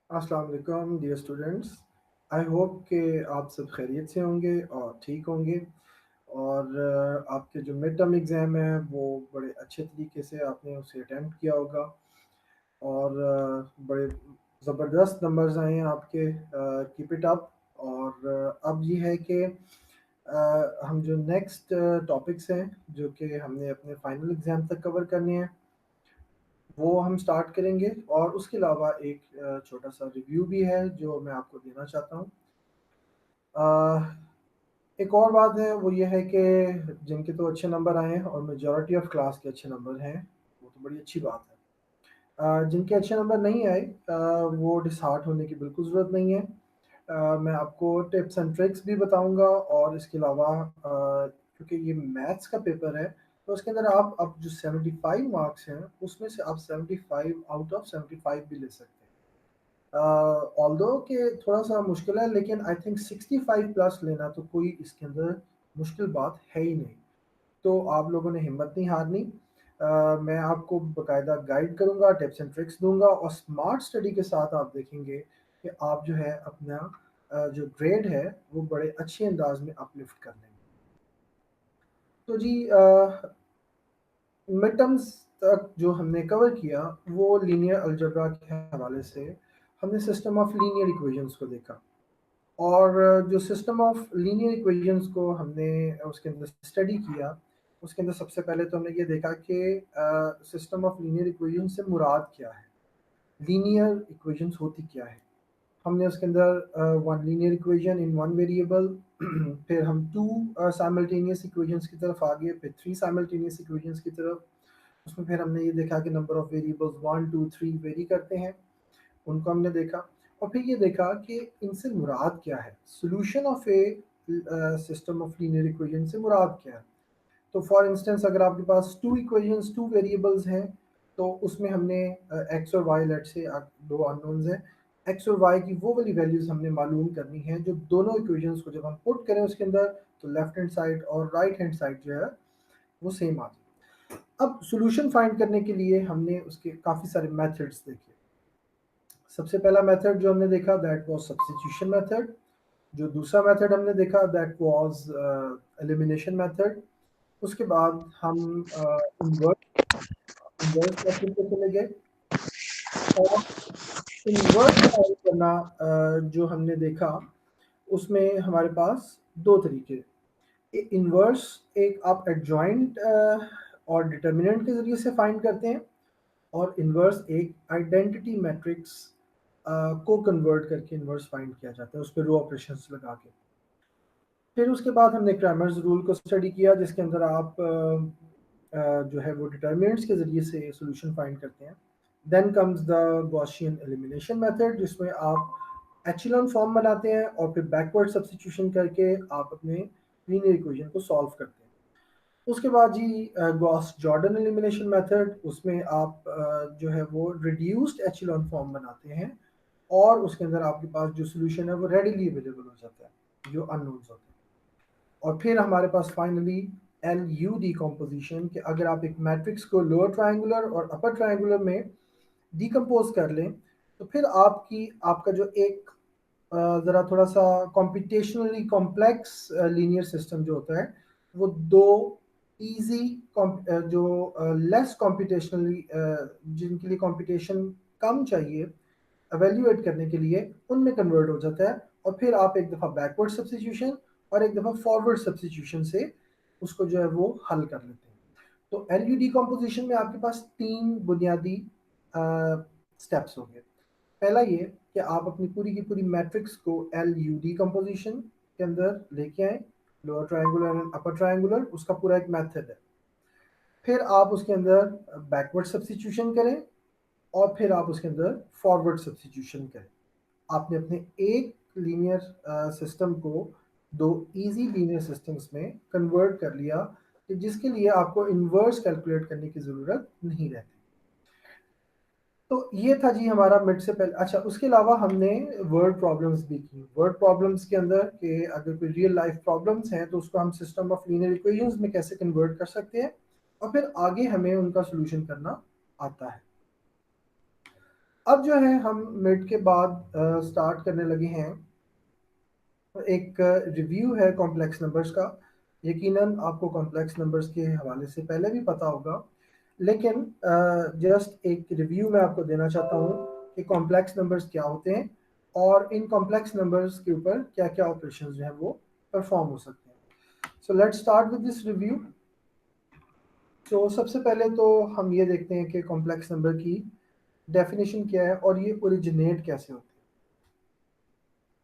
अस्सलाम वालेकुम dear students. I hope कि आप सब खैरियत से होंगे और ठीक होंगे और आपके जो मिड टर्म एग्ज़ाम है वो बड़े अच्छे तरीके से आपने उसे अटेम्प्ट किया होगा और बड़े ज़बरदस्त नंबर्स आए हैं आपके। Keep it up. और अब ये है कि हम जो नेक्स्ट टॉपिक्स हैं जो कि हमने अपने फाइनल एग्ज़ाम तक कवर करने हैं वो हम स्टार्ट करेंगे और उसके अलावा एक छोटा सा रिव्यू भी है जो मैं आपको देना चाहता हूँ। एक और बात है वो ये है कि जिनके तो अच्छे नंबर आए हैं और मेजॉरिटी ऑफ क्लास के अच्छे नंबर हैं वो तो बड़ी अच्छी बात है। जिनके अच्छे नंबर नहीं आए वो डिसहार्ट होने की बिल्कुल ज़रूरत नहीं है। मैं आपको टिप्स एंड ट्रिक्स भी बताऊंगा और इसके अलावा क्योंकि ये मैथ्स का पेपर है तो उसके अंदर आप अब जो 75 मार्क्स हैं उसमें से आप 75 आउट ऑफ 75 भी ले सकते हैं। ऑल्दो कि थोड़ा सा मुश्किल है लेकिन आई थिंक 65 प्लस लेना तो कोई इसके अंदर मुश्किल बात है ही नहीं। तो आप लोगों ने हिम्मत नहीं हारनी। मैं आपको बकायदा गाइड करूंगा, टिप्स एंड ट्रिक्स दूंगा और स्मार्ट स्टडी के साथ आप देखेंगे कि आप जो है अपना जो ग्रेड है वो बड़े अच्छे अंदाज में अपलिफ्ट कर लेंगे। तो जी मिड टर्म्स तक जो हमने कवर किया वो लीनियर अलजेब्रा के हवाले से हमने सिस्टम ऑफ लीनियर इक्वेशंस को देखा और जो सिस्टम ऑफ लीनियर इक्वेशंस को हमने उसके अंदर स्टडी किया उसके अंदर सबसे पहले तो हमने ये देखा कि सिस्टम ऑफ लीनियर इक्वेशन से मुराद क्या है, लीनियर इक्वेशंस होती क्या है। हमने उसके अंदर one linear equation in one variable फिर हम टू साइमल्टेनियस इक्वेशंस की तरफ आ गए, फिर थ्री साइमल्टेनियस इक्वेशंस की तरफ। उसमें फिर हमने ये देखा कि number of variables one two three very करते हैं, उनको हमने देखा। और फिर ये देखा कि इनसे मुराद क्या है, solution of A system of linear equation से मुराद क्या है। तो फॉर इंस्टेंस अगर आपके पास टू इक्वेशंस टू वेरिएबल्स हैं तो उसमें हमने एक्स और वाई लेट से दो अननोन्स हैं, एक्स और वाई की वो वाली वैल्यूज हमने मालूम करनी है जो दोनों इक्वेशंस को जब हम पुट करें उसके अंदर तो लेफ्ट हैंड साइड और राइट हैंड साइड जो है वो सेम आ जाए। अब सॉल्यूशन फाइंड करने के लिए हमने उसके काफ़ी सारे मेथड्स देखे। सबसे पहला मेथड जो हमने देखा दैट वाज सब्स्टिट्यूशन मेथड। जो दूसरा मेथड हमने देखा दैट वाज एलिमिनेशन मेथड। उसके बाद हम इन्वर्स इन्वर्स मेथड पे चले गए और इन्वर्स फाइंड करना जो हमने देखा उसमें हमारे पास दो तरीके। इन्वर्स एक आप एडजॉइंट और डिटर्मिनेंट के ज़रिए से फाइंड करते हैं और इन्वर्स एक आइडेंटिटी मैट्रिक्स को कन्वर्ट करके इन्वर्स फाइंड किया जाता है उस पर रो ऑपरेशंस लगा के। फिर उसके बाद हमने क्रैमर्स रूल को स्टडी किया जिसके अंदर आप जो है वो डिटर्मिनेंट्स के ज़रिए से सॉल्यूशन फाइंड करते हैं। Then comes the Gaussian elimination method जिसमें आप एचेलॉन फॉर्म बनाते हैं और फिर बैकवर्ड सब्स्टिट्यूशन करके आप अपने लीनियर इक्वेशन को सॉल्व करते हैं। उसके बाद जी गॉस जॉर्डन एलिमिनेशन मेथड, उसमें आप जो है वो रिड्यूस्ड एचेलॉन फॉर्म बनाते हैं और उसके अंदर आपके पास जो सोल्यूशन है वो रेडिली अवेलेबल हो जाता है जो अननोन्स होते हैं। और फिर हमारे पास फाइनली एल यू डिकम्पोजिशन कि अगर आप एक मैट्रिक्स को लोअर ट्रायंगुलर और अपर ट्रायंगुलर में डिकम्पोज कर लें तो फिर आपका जो एक ज़रा थोड़ा सा कॉम्पिटिशनली कॉम्प्लेक्स लीनियर सिस्टम जो होता है वो दो इजी जो लेस कॉम्पिटिशनली जिनके लिए कंपटीशन कम चाहिए एवेल्यूएट करने के लिए उनमें कन्वर्ट हो जाता है और फिर आप एक दफ़ा बैकवर्ड सब्स्टिट्यूशन और एक दफ़ा फॉरवर्ड सब्स्टिट्यूशन से उसको जो है वो हल कर लेते हैं। तो एल यू डिकम्पोजिशन में आपके पास तीन बुनियादी स्टेप्स हो गए। पहला ये कि आप अपनी पूरी की पूरी मैट्रिक्स को एल यू डिकम्पोजिशन के अंदर लेके आए, lower triangular and upper triangular, उसका पूरा एक मेथड है। फिर आप उसके अंदर बैकवर्ड सब्स्टिट्यूशन करें और फिर आप उसके अंदर फॉरवर्ड सब्स्टिट्यूशन करें। आपने अपने एक लीनियर सिस्टम को दो इजी लीनियर सिस्टम्स में कन्वर्ट कर लिया कि जिसके लिए आपको इन्वर्स कैलकुलेट करने की ज़रूरत नहीं रहती। तो ये था जी हमारा मिड से पहले। अच्छा, उसके अलावा हमने वर्ड प्रॉब्लम्स भी की। वर्ड प्रॉब्लम्स के अंदर कि अगर कोई रियल लाइफ प्रॉब्लम्स हैं तो उसको हम सिस्टम ऑफ लीनियर इक्वेशंस में कैसे कन्वर्ट कर सकते हैं और फिर आगे हमें उनका सोल्यूशन करना आता है। अब जो है हम मिड के बाद स्टार्ट करने लगे हैं। एक रिव्यू है कॉम्प्लेक्स नंबर्स का। यकीनन आपको कॉम्प्लेक्स नंबर्स के हवाले से पहले भी पता होगा, लेकिन जस्ट एक रिव्यू मैं आपको देना चाहता हूँ कि कॉम्प्लेक्स नंबर्स क्या होते हैं और इन कॉम्प्लेक्स नंबर्स के ऊपर क्या क्या ऑपरेशंस जो हैं वो परफॉर्म हो सकते हैं। So let's start with this review. तो सबसे पहले तो हम ये देखते हैं कि कॉम्प्लेक्स नंबर की डेफिनेशन क्या है और ये ओरिजिनेट कैसे होते हैं।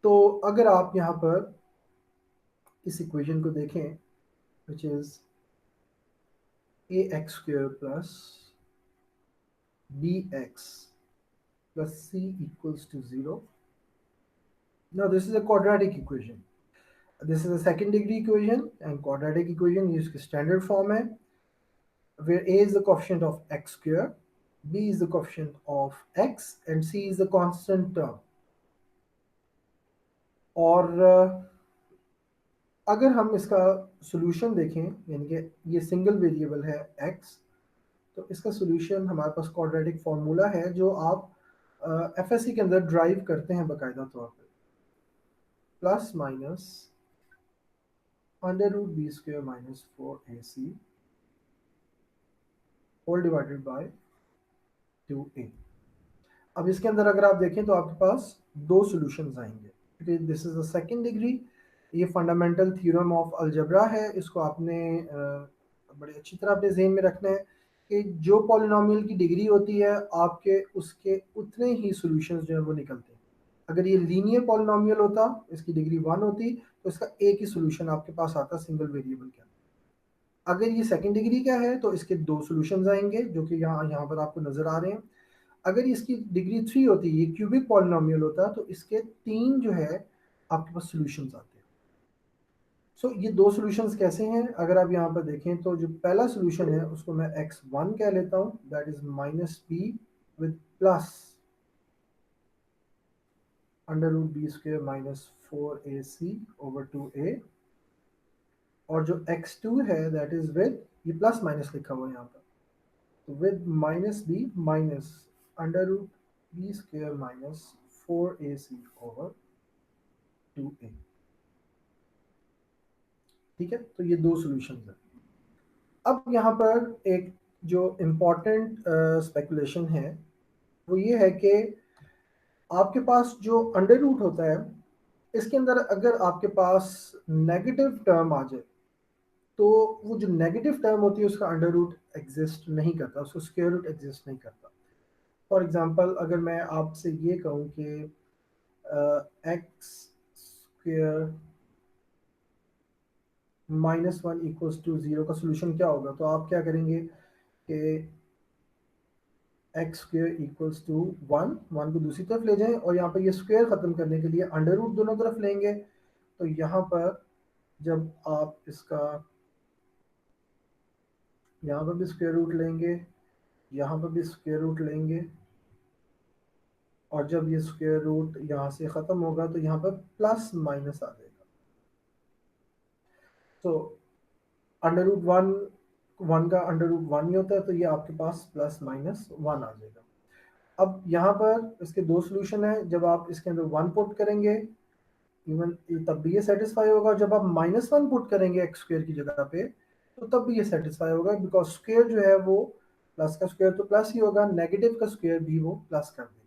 तो अगर आप यहाँ पर इस इक्वेशन को देखें, which is ax square plus bx plus c equals to 0. Now this is a quadratic equation. This is a second degree equation, and quadratic equation इसकी standard form है, where a is the coefficient of x square, b is the coefficient of x, and c is the constant term. और अगर हम इसका solution देखें, यानी कि ये सिंगल वेरिएबल है x, तो इसका सॉल्यूशन हमारे पास क्वाड्रेटिक फार्मूला है जो आप एफएससी के अंदर ड्राइव करते हैं बाकायदा तौर पे। Plus minus under root b square minus 4ac whole divided by 2a। अब इसके अंदर अगर आप देखें तो आपके पास दो सॉल्यूशंस आएंगे, क्योंकि this is a second degree. ये फंडामेंटल थ्योरम ऑफ अलजेब्रा है, इसको आपने बड़े अच्छी तरह अपने जहन में रखना है कि जो पॉलिनोमियल की डिग्री होती है आपके उसके उतने ही सॉल्यूशंस जो है वो निकलते हैं। अगर ये लीनियर पॉलिनोमियल होता, इसकी डिग्री 1 होती, तो इसका एक ही सॉल्यूशन आपके पास आता सिंगल वेरिएबल के अंदर। अगर ये सेकंड डिग्री का है तो इसके दो सॉल्यूशंस आएंगे जो कि यहाँ यहाँ पर आपको नजर आ रहे हैं। अगर इसकी डिग्री 3 होती, ये क्यूबिक पॉलिनोमियल होता, तो इसके तीन जो है आपके पास सॉल्यूशंस आते हैं। सो ये दो सॉल्यूशंस कैसे हैं, अगर आप यहाँ पर देखें तो जो पहला सॉल्यूशन है उसको मैं x1 कह लेता हूँ, that is minus b with plus under root b square minus 4ac over 2a। और जो x2 है दैट इज विद, ये प्लस माइनस लिखा हुआ है यहाँ पर, तो with minus b minus under root b square minus 4ac over 2a। ठीक है, तो ये दो सॉल्यूशंस हैं। अब यहाँ पर एक जो इम्पॉर्टेंट स्पेकुलेशन है वो ये है कि आपके पास जो अंडर रूट होता है, इसके अंदर अगर आपके पास नेगेटिव टर्म आ जाए तो वो जो नेगेटिव टर्म होती है उसका अंडर रूट एग्जिस्ट नहीं करता, उसका स्क्वायर रूट एग्जिस्ट नहीं करता। फॉर एग्जांपल अगर मैं आपसे ये कहूँ कि x square minus 1 equals to 0 का सोल्यूशन क्या होगा, तो आप क्या करेंगे कि एक्स स्क्वायर इक्वल्स टू 1, 1 को दूसरी तरफ ले जाएं और यहाँ पर ये स्क्वायर ख़त्म करने के लिए अंडर रूट दोनों तरफ लेंगे। तो यहाँ पर जब आप इसका यहाँ पर भी स्क्वायर रूट लेंगे, यहाँ पर भी स्क्वायर रूट लेंगे, और जब ये स्क्वायर रूट यहाँ से ख़त्म होगा तो यहाँ पर प्लस माइनस आ जाएगा। तो अंडर रूट वन, वन का अंडर रूट वन ही होता है, तो ये आपके पास प्लस माइनस 1 आ जाएगा। अब यहाँ पर इसके दो सोल्यूशन है, जब आप इसके अंदर 1 पुट करेंगे इवन तब भी ये सेटिस्फाई होगा, जब आप -1 पुट करेंगे एक्स स्क्वायर की जगह पे तो तब भी ये सेटिस्फाई होगा, बिकॉज स्क्वायर जो है वो प्लस का स्क्वायर तो प्लस ही होगा, नेगेटिव का स्क्वायर भी वो प्लस कर देगा।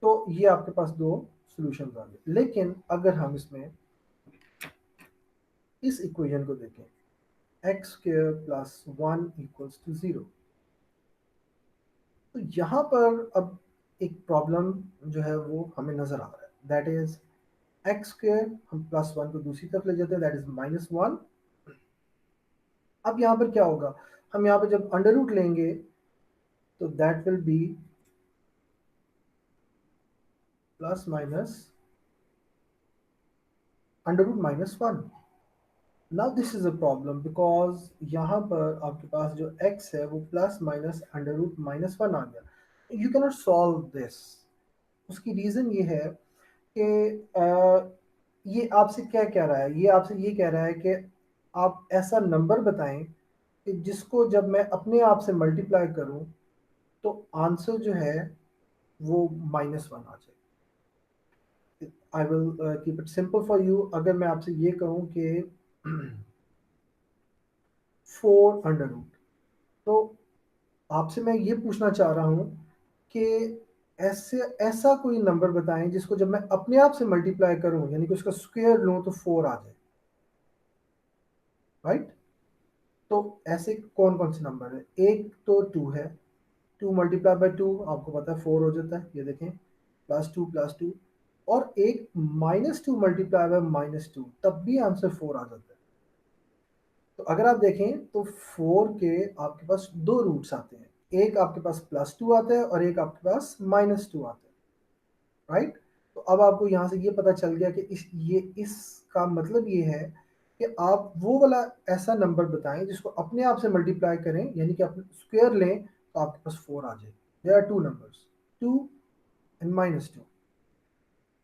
तो ये आपके पास दो सोल्यूशन आ गए। लेकिन अगर हम इसमें इस इक्वेशन को देखें x square plus 1 equals to 0, तो यहाँ पर अब एक प्रॉब्लम जो है वो हमें नजर आ रहा है, दैट इज एक्स स्क्वायर हम प्लस 1 को दूसरी तरफ ले जाते हैं, दैट इज -1। अब यहाँ पर क्या होगा, हम यहाँ पर जब अंडर रूट लेंगे तो that will be plus minus under root -1। Now this is a problem because यहाँ पर आपके पास जो x है वो प्लस माइनस अंडर रूट -1 आ गया। You cannot solve this. उसकी रीज़न ये है कि ये आपसे क्या कह रहा है, ये आपसे ये कह रहा है कि आप ऐसा नंबर बताएं कि जिसको जब मैं अपने आप से मल्टीप्लाई करूं तो आंसर जो है वो -1 आ जाए। I will keep it simple for you. अगर मैं आपसे ये कहूँ कि 4√, तो आपसे मैं ये पूछना चाह रहा हूँ कि ऐसे ऐसा कोई नंबर बताएं जिसको जब मैं अपने आप से मल्टीप्लाई करूं, यानी कि उसका स्क्वायर लूं, तो 4 आ जाए, राइट? तो ऐसे कौन कौन से नंबर है? एक तो 2 है, 2 मल्टीप्लाई बाय 2 आपको पता है 4 हो जाता है, ये देखें, +2 +2। और एक -2 मल्टीप्लाई बाय -2, तब भी आंसर 4 आ जाता है। तो अगर आप देखें तो 4 के आपके पास दो रूट्स आते हैं, एक आपके पास +2 आता है और एक आपके पास -2 आता है, राइट? तो अब आपको यहाँ से ये पता चल गया कि इसका मतलब ये है कि आप वो वाला ऐसा नंबर बताएं जिसको अपने आप से मल्टीप्लाई करें, यानी कि अपने स्क्वायर लें, तो आपके पास 4 आ जाए। There are two numbers, 2 and -2।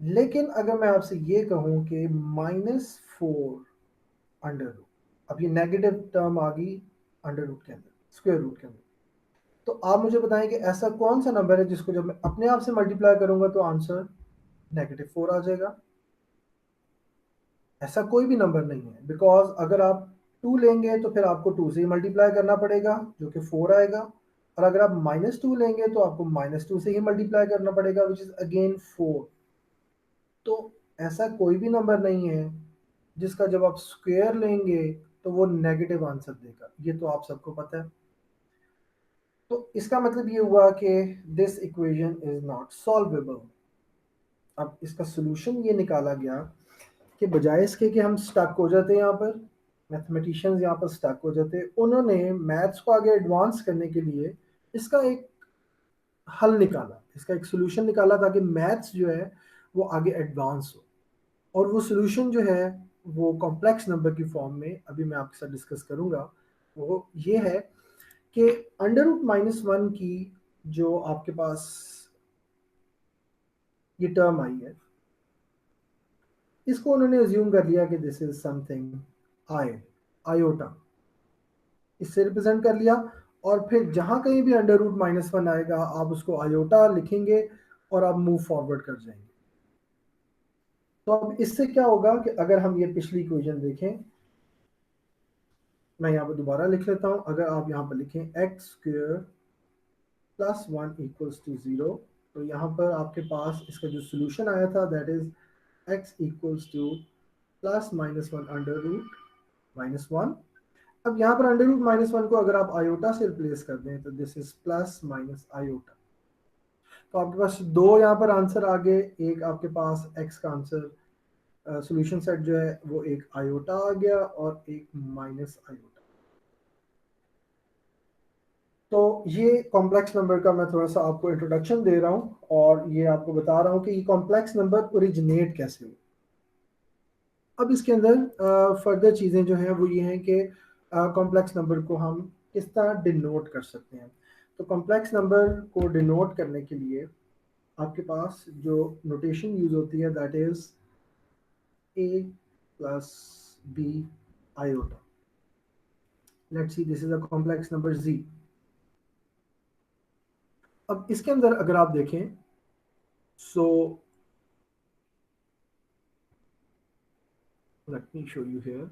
लेकिन अगर मैं आपसे ये कहूँ कि -4√, अब ये नेगेटिव टर्म आ गई अंडर रूट के अंदर, स्क्वायर रूट के अंदर, तो आप मुझे बताएं कि ऐसा कौन सा नंबर है जिसको जब मैं अपने आप से मल्टीप्लाई करूंगा तो आंसर -4 आ जाएगा? ऐसा कोई भी नंबर नहीं है, बिकॉज अगर आप 2 लेंगे तो फिर आपको 2 से ही मल्टीप्लाई करना पड़ेगा, जो कि 4 आएगा। और अगर आप -2 लेंगे तो आपको -2 से ही मल्टीप्लाई करना पड़ेगा, विच इज अगेन 4। तो ऐसा कोई भी नंबर नहीं है जिसका जब आप स्क्वायर लेंगे तो वो नेगेटिव आंसर देगा, ये तो आप सबको पता है। तो इसका मतलब ये हुआ कि this equation is not solvable. अब इसका सोल्यूशन ये निकाला गया कि बजाय इसके कि हम स्टक हो जाते हैं यहाँ पर, मैथमेटिशियंस यहाँ पर स्टक हो जाते हैं, उन्होंने मैथ्स को आगे एडवांस करने के लिए इसका एक हल निकाला, इसका एक सोल्यूशन निकाला, ताकि मैथ्स जो है वो आगे एडवांस हो। और वो सोल्यूशन जो है वो कॉम्प्लेक्स नंबर की फॉर्म में अभी मैं आपके साथ डिस्कस करूंगा। वो ये है कि √-1 की जो आपके पास ये टर्म आई है, इसको उन्होंने अज्यूम कर लिया कि this is something I, iota, इससे रिप्रेजेंट कर लिया। और फिर जहां कहीं भी √-1 आएगा आप उसको आयोटा लिखेंगे और आप मूव फॉरवर्ड कर जाएंगे। तो अब इससे क्या होगा कि अगर हम ये पिछली इक्वेशन देखें, मैं यहाँ पर दोबारा लिख लेता हूँ। अगर आप यहाँ पर लिखें x² + 1 = 0, तो यहाँ पर आपके पास इसका जो सोल्यूशन आया था दैट इज x = +-1 अब यहाँ पर √-1 को अगर आप आयोटा से रिप्लेस कर दें तो दिस इज प्लस आयोटा। तो आपके पास दो यहाँ पर आंसर आ गए, एक आपके पास x का आंसर सॉल्यूशन सेट जो है वो एक आयोटा आ गया और एक -आयोटा। तो ये कॉम्प्लेक्स नंबर का मैं थोड़ा सा आपको इंट्रोडक्शन दे रहा हूँ और ये आपको बता रहा हूँ कि ये कॉम्प्लेक्स नंबर ओरिजिनेट कैसे हुए। अब इसके अंदर फर्दर चीज़ें जो हैं वो ये हैं कि कॉम्प्लेक्स नंबर को हम किस तरह डिनोट कर सकते हैं। तो कॉम्प्लेक्स नंबर को डिनोट करने के लिए आपके पास जो नोटेशन यूज होती है that is a+b iota। Let's see this is a complex number z। अब इसके अंदर अगर आप देखें, so let me show you here।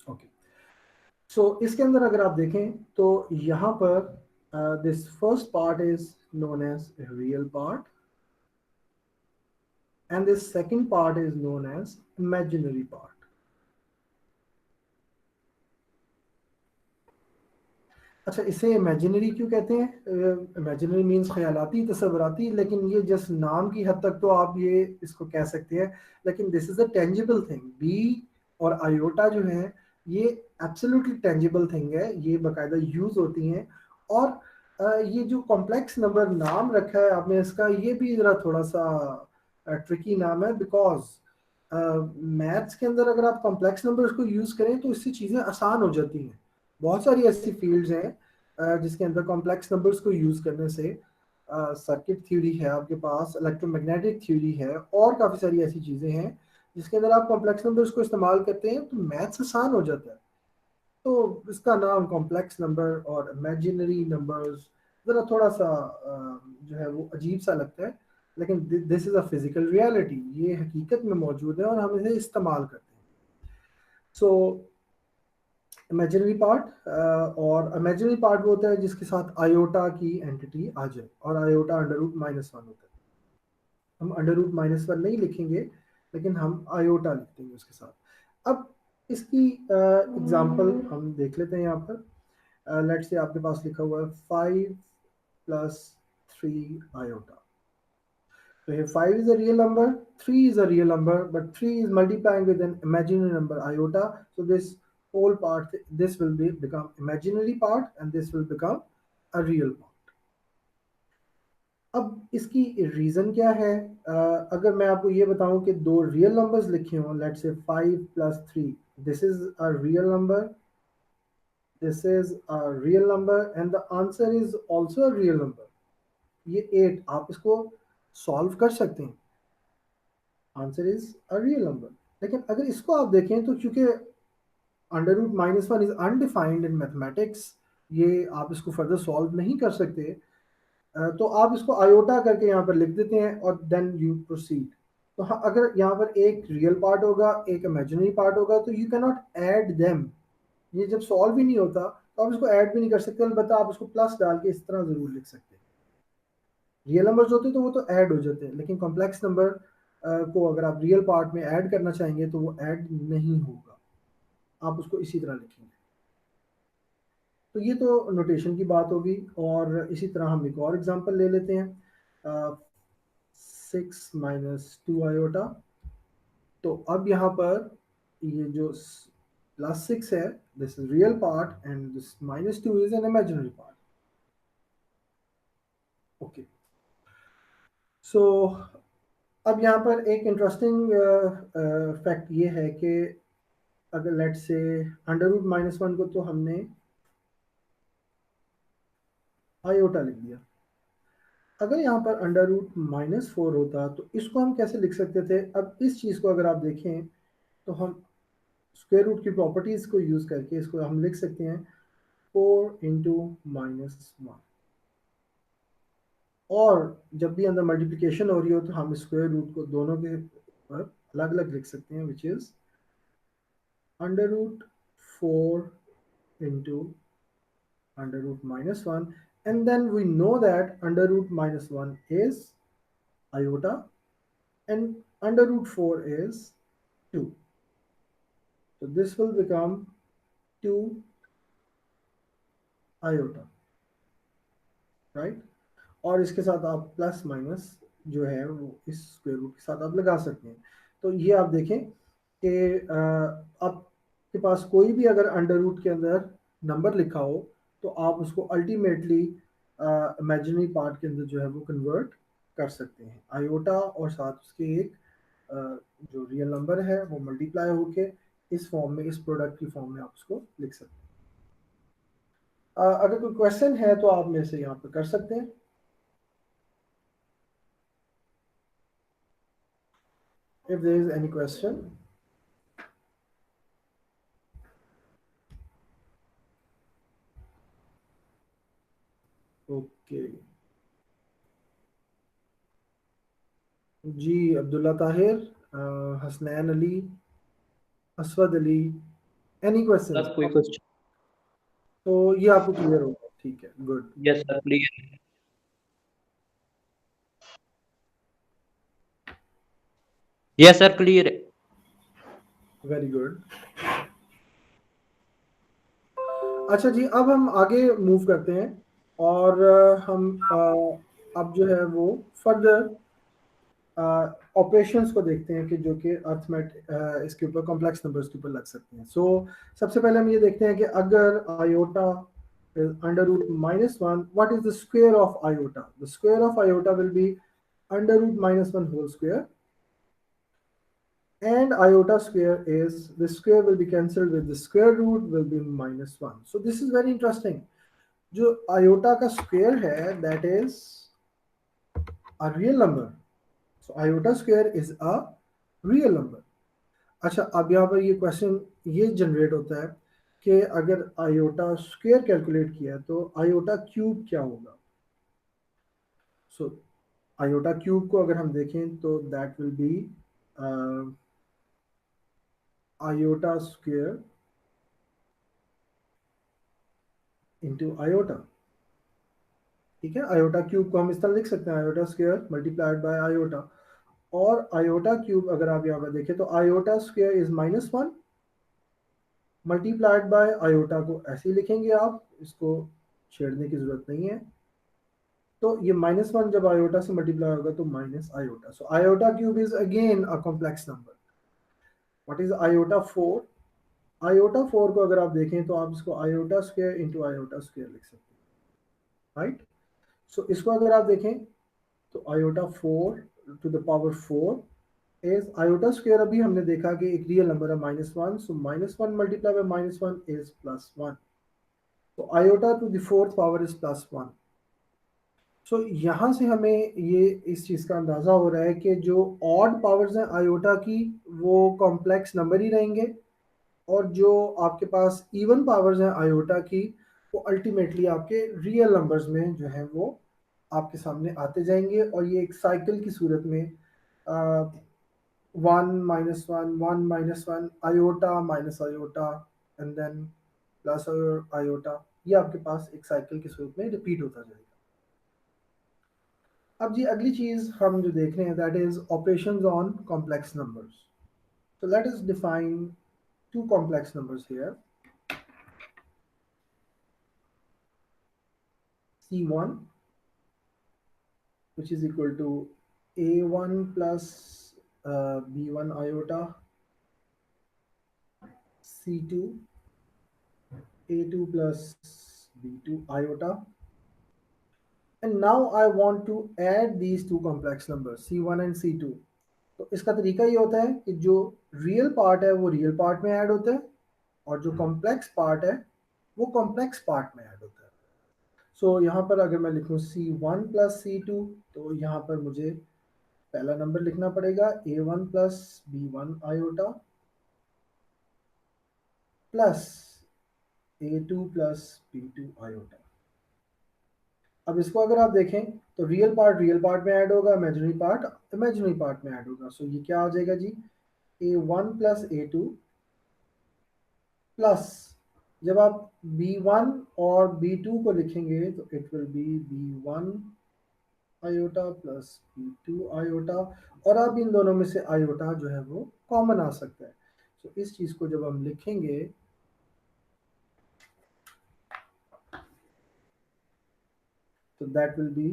Okay, so इसके अंदर अगर आप देखें तो यहाँ पर this first part is known as real part and this second part is known as imaginary part। अच्छा, इसे इमेजिनरी क्यों कहते हैं? इमेजिनरी मीन्स ख्यालाती, तसव्वुराती, लेकिन ये जस्ट नाम की हद तक तो आप ये इसको कह सकते हैं, लेकिन this is a tangible thing. B और आयोटा जो है ये एब्सोल्युटली टेंजिबल थिंग है, ये बाकायदा यूज होती हैं। और ये जो कॉम्प्लेक्स नंबर नाम रखा है आपने इसका, ये भी ज़रा थोड़ा सा ट्रिकी नाम है, बिकॉज मैथ्स के अंदर अगर आप कॉम्प्लेक्स नंबर्स को यूज़ करें तो इससे चीज़ें आसान हो जाती हैं। बहुत सारी ऐसी फील्ड्स हैं जिसके अंदर कॉम्प्लेक्स नंबर्स को यूज़ करने से सर्किट थ्योरी है आपके पास, इलेक्ट्रोमैग्नेटिक थ्योरी है, और काफ़ी सारी ऐसी चीज़ें हैं जिसके अंदर आप कॉम्प्लेक्स नंबर्स को इस्तेमाल करते हैं तो मैथ्स आसान हो जाता है। तो इसका नाम कॉम्प्लेक्स नंबर और इमेजिनरी नंबर्स ज़रा थोड़ा सा जो है वो अजीब सा लगता है, लेकिन this is a physical reality, ये हकीकत में मौजूद है और हम इसे इस्तेमाल करते हैं। सो इमेजिनरी पार्ट, और इमेजिनरी पार्ट वो होता है जिसके साथ आयोटा की एंटिटी आ जाए, और iota under root minus one होता है। हम अंडर रूट माइनस वन नहीं लिखेंगे, लेकिन हम आयोटा लिख देंगे उसके साथ। अब इसकी एग्जांपल हम देख लेते हैं यहाँ पर। लेट्स से आपके पास लिखा हुआ है 5 plus 3 iota. So here 5 is a real number, 3 is a real number, but 3 is multiplying with an imaginary number iota. So this whole part, this will become imaginary part, and this will become a real part. अब इसकी reason क्या है? अगर मैं आपको ये बताऊं कि दो रियल नंबर्स लिखे हों, let's say 5 plus 3, this is a real number, this is a real number, and the answer is also a real number, ये 8, आप इसको सॉल्व कर सकते हैं, answer is a real number. लेकिन अगर इसको आप देखें तो चूंकि under root minus one is undefined in mathematics, ये आप इसको फर्दर सॉल्व नहीं कर सकते, तो आप इसको आयोटा करके यहाँ पर लिख देते हैं और देन यू प्रोसीड। तो हाँ, अगर यहाँ पर एक रियल पार्ट होगा, एक इमेजिनरी पार्ट होगा, तो you can not add them, ये जब सॉल्व ही नहीं होता तो आप इसको ऐड भी नहीं कर सकते, अलबत्ता आप इसको प्लस डाल के इस तरह ज़रूर लिख सकते हैं। रियल नंबर्स होते तो वो तो ऐड हो जाते हैं, लेकिन कॉम्प्लेक्स नंबर को अगर आप रियल पार्ट में ऐड करना चाहेंगे तो वो ऐड नहीं होगा, आप उसको इसी तरह लिखेंगे। तो ये तो नोटेशन की बात होगी, और इसी तरह हम एक और एग्जांपल ले लेते हैं, 6 माइनस 2 आयोटा। तो अब यहाँ पर ये जो प्लस 6 है, this is real part, and this minus 2 is an imaginary part. Okay, so अब यहाँ पर एक इंटरेस्टिंग फैक्ट ये है कि अगर let's say under root minus one को तो हमने आयोटा लिख दिया, अगर यहाँ पर अंडर रूट माइनस फोर होता तो इसको हम कैसे लिख सकते थे? अब इस चीज़ को अगर आप देखें तो हम स्क्वायर रूट की प्रॉपर्टीज़ को यूज़ करके इसको हम लिख सकते हैं 4 इंटू माइनस वन, और जब भी अंदर मल्टीप्लिकेशन हो रही हो तो हम स्क्वायर रूट को दोनों के पर अलग अलग लिख सकते हैं, which is under root 4 into under root minus 1, and then we know that under root minus 1 is iota and under root 4 is 2. So this will become 2 iota, right? और इसके साथ आप प्लस माइनस जो है वो इस स्क्वायर रूट के साथ आप लगा सकते हैं। तो ये आप देखें कि आपके पास कोई भी अगर अंडर रूट के अंदर नंबर लिखा हो तो आप उसको अल्टीमेटली इमेजिनरी पार्ट के अंदर जो है वो कन्वर्ट कर सकते हैं आयोटा, और साथ उसके एक जो रियल नंबर है वो मल्टीप्लाई होके इस फॉर्म में, इस प्रोडक्ट की फॉर्म में आप उसको लिख सकते हैं। अगर कोई क्वेश्चन है तो आप मेरे से यहाँ पर कर सकते हैं। If there is any question. Okay. जी अब्दुल्ला ताहिर, हसनैन अली, असवद अली, एनी क्वेश्चंस? कोई क्वेश्चन? तो ये आपको क्लियर होगा, ठीक है, good. Yes sir, clear. Yes sir, clear है। Very good. अच्छा जी, अब हम आगे मूव करते हैं और हम अब जो है वो फर्दर ऑपरेशंस को देखते हैं कि जो कि अर्थमेटिक इसके ऊपर कॉम्प्लेक्स नंबर्स के ऊपर लग सकते हैं। सो सबसे पहले हम ये देखते हैं कि अगर iota under root minus one, what is the square of iota? The square of iota will be under root minus one whole square, and iota square is, the square will be cancelled with the square root will be minus 1. So this is very interesting. जो iota का square है that is a real number. So iota square is a real number. अच्छा, अब यहाँ पर ये question ये generate होता है कि अगर आयोटा स्क्वायर कैलकुलेट किया तो आयोटा क्यूब क्या होगा। सो आयोटा क्यूब को अगर हम देखें तो that will B iota square into iota. ठीक है, आयोटा क्यूब को हम इस तरह लिख सकते हैं, iota square multiplied by iota. और आयोटा क्यूब अगर आप यहाँ पर देखें तो iota square is -1 multiplied by iota को ऐसे ही लिखेंगे आप, इसको छेड़ने की जरूरत नहीं है। तो ये -1 जब आयोटा से मल्टीप्लाई होगा तो minus iota. So iota cube is again a complex number. What is iota 4? Iota 4 को अगर आप देखें तो आप इसको iota square into iota square लिख सकते हैं, राइट। सो इसको अगर आप देखें तो iota 4 to the power 4 is iota square. अभी हमने देखा कि एक रियल नंबर है -1, सो -1 मल्टीप्लाई बाय -1 इज +1। तो iota to the fourth power is +1। So यहाँ से हमें ये इस चीज़ का अंदाज़ा हो रहा है कि जो ऑड पावर्स हैं आयोटा की वो कॉम्प्लेक्स नंबर ही रहेंगे, और जो आपके पास इवन पावर्स हैं आयोटा की वो अल्टीमेटली आपके रियल नंबर्स में जो है वो आपके सामने आते जाएंगे। और ये एक साइकिल की सूरत में 1 - 1 1 - 1 iota minus iota and then plus iota, ये आपके पास एक साइकिल की सूरत में रिपीट होता जाएगा। अब जी अगली चीज हम जो देख रहे हैं that is operations on complex numbers. So let us define two complex numbers here. C1, which is equal to A1 plus B1 iota, C2, A2 plus B2 iota. And now I want to add these two complex numbers C1 and C2. तो इसका तरीका ये होता है कि जो real part है वो रियल पार्ट में ऐड होता है, और जो कॉम्प्लेक्स पार्ट है वो कॉम्प्लेक्स पार्ट में ऐड होता है। सो यहाँ पर अगर मैं लिखूँ C1 प्लस C2, तो यहाँ पर मुझे पहला नंबर लिखना पड़ेगा A1 plus B1 iota plus A2 plus B2 iota. अब इसको अगर आप देखें तो रियल पार्ट में ऐड होगा, इमेजिनरी पार्ट में ऐड होगा। सो ये क्या आ जाएगा जी, A1 प्लस A2 प्लस, जब आप B1 और B2 को लिखेंगे तो it will be B1 iota plus B2 iota, और अब इन दोनों में से आयोटा जो है वो कॉमन आ सकता है। तो इस चीज़ को जब हम लिखेंगे तो that will be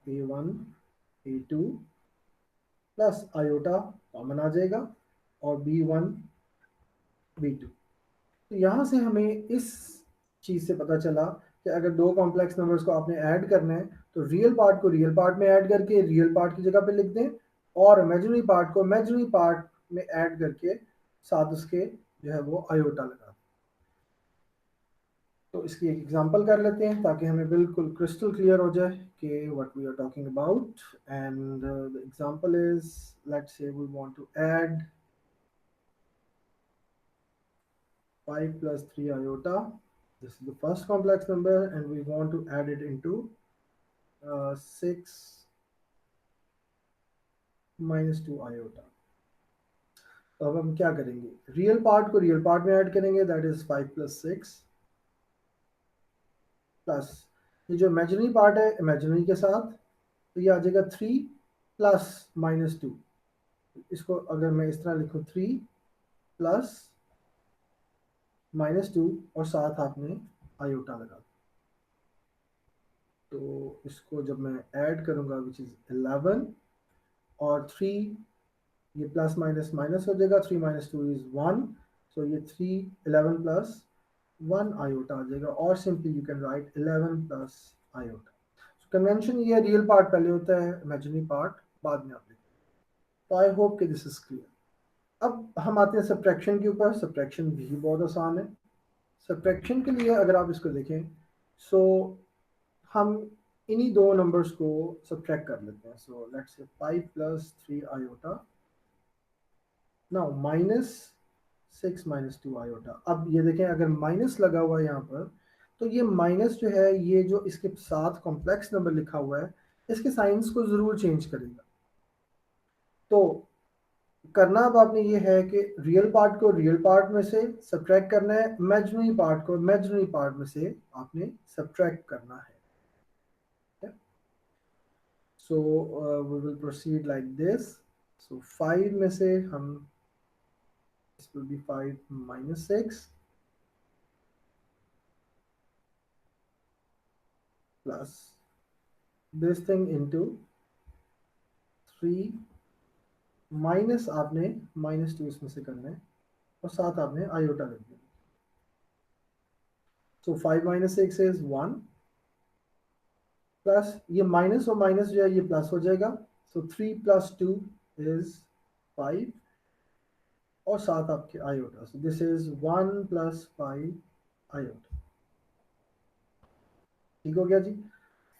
A1 A2 plus iota common आ जाएगा और B1 B2। तो यहाँ से हमें इस चीज़ से पता चला कि अगर दो कॉम्प्लेक्स नंबर्स को आपने ऐड करना है तो रियल पार्ट को रियल पार्ट में ऐड करके रियल पार्ट की जगह पे लिख दें, और इमेजिनरी पार्ट को इमेजिनरी पार्ट में ऐड करके साथ उसके जो है वो आयोटा लगा दें। तो इसकी एक एग्जांपल कर लेते हैं ताकि हमें बिल्कुल क्रिस्टल क्लियर हो जाए कि what we are talking about. And the example is, let's say we want to add 5 plus 3 iota. This is the first complex number and we want to add it into 6 minus 2 iota. तो अब हम क्या करेंगे, real part को real part में add करेंगे, that is 5 plus 6 plus ये जो इमेजिनरी पार्ट है इमेजिनरी के साथ, तो ये आ जाएगा 3 प्लस -2। इसको अगर मैं इस तरह लिखूँ 3 प्लस -2 और साथ आपने आयोटा लगा, तो इसको जब मैं ऐड करूंगा विच इज 11 और 3, ये प्लस माइनस माइनस हो जाएगा, 3 - 2 इज 1। सो ये 3 11 प्लस 1 आयोटा आ जाएगा, और simply you can write 11 plus iota. Convention ये रियल पार्ट पहले होता है, इमेजिनरी पार्ट बाद में आप लिखते हैं। तो आई होप कि दिस इज क्लियर। अब हम आते हैं सब्ट्रैक्शन के ऊपर। सब्ट्रैक्शन भी बहुत आसान है। सब्ट्रैक्शन के लिए अगर आप इसको देखें, सो हम इन्हीं दो नंबर्स को सब्ट्रैक्ट कर लेते हैं। So let's say 5 plus 3 iota, now minus 6 minus 2 iota. अब ये देखें अगर माइनस लगा हुआ है यहाँ पर, तो ये माइनस जो है ये जो इसके साथ कॉम्प्लेक्स नंबर लिखा हुआ है इसके साइंस को ज़रूर चेंज करेगा। तो करना अब आपने ये है कि रियल पार्ट को रियल पार्ट में से सब्ट्रैक्ट करना है, इमेजिनरी पार्ट को इमेजिनरी पार्ट में से आपने सब्ट्रैक्ट करना है। So we will proceed like this. So 5 में से हम this will be 5 minus 6 plus this thing into 3 minus आपने -2 इसमें से करना है और साथ आपने आयोटा लिख देना। सो 5 minus 6 is 1 प्लस ये माइनस और माइनस जो है ये प्लस हो जाएगा। सो 3 plus 2 is 5 और साथ आपके iota. So this is 1 plus 5 iota. ठीक हो गया जी।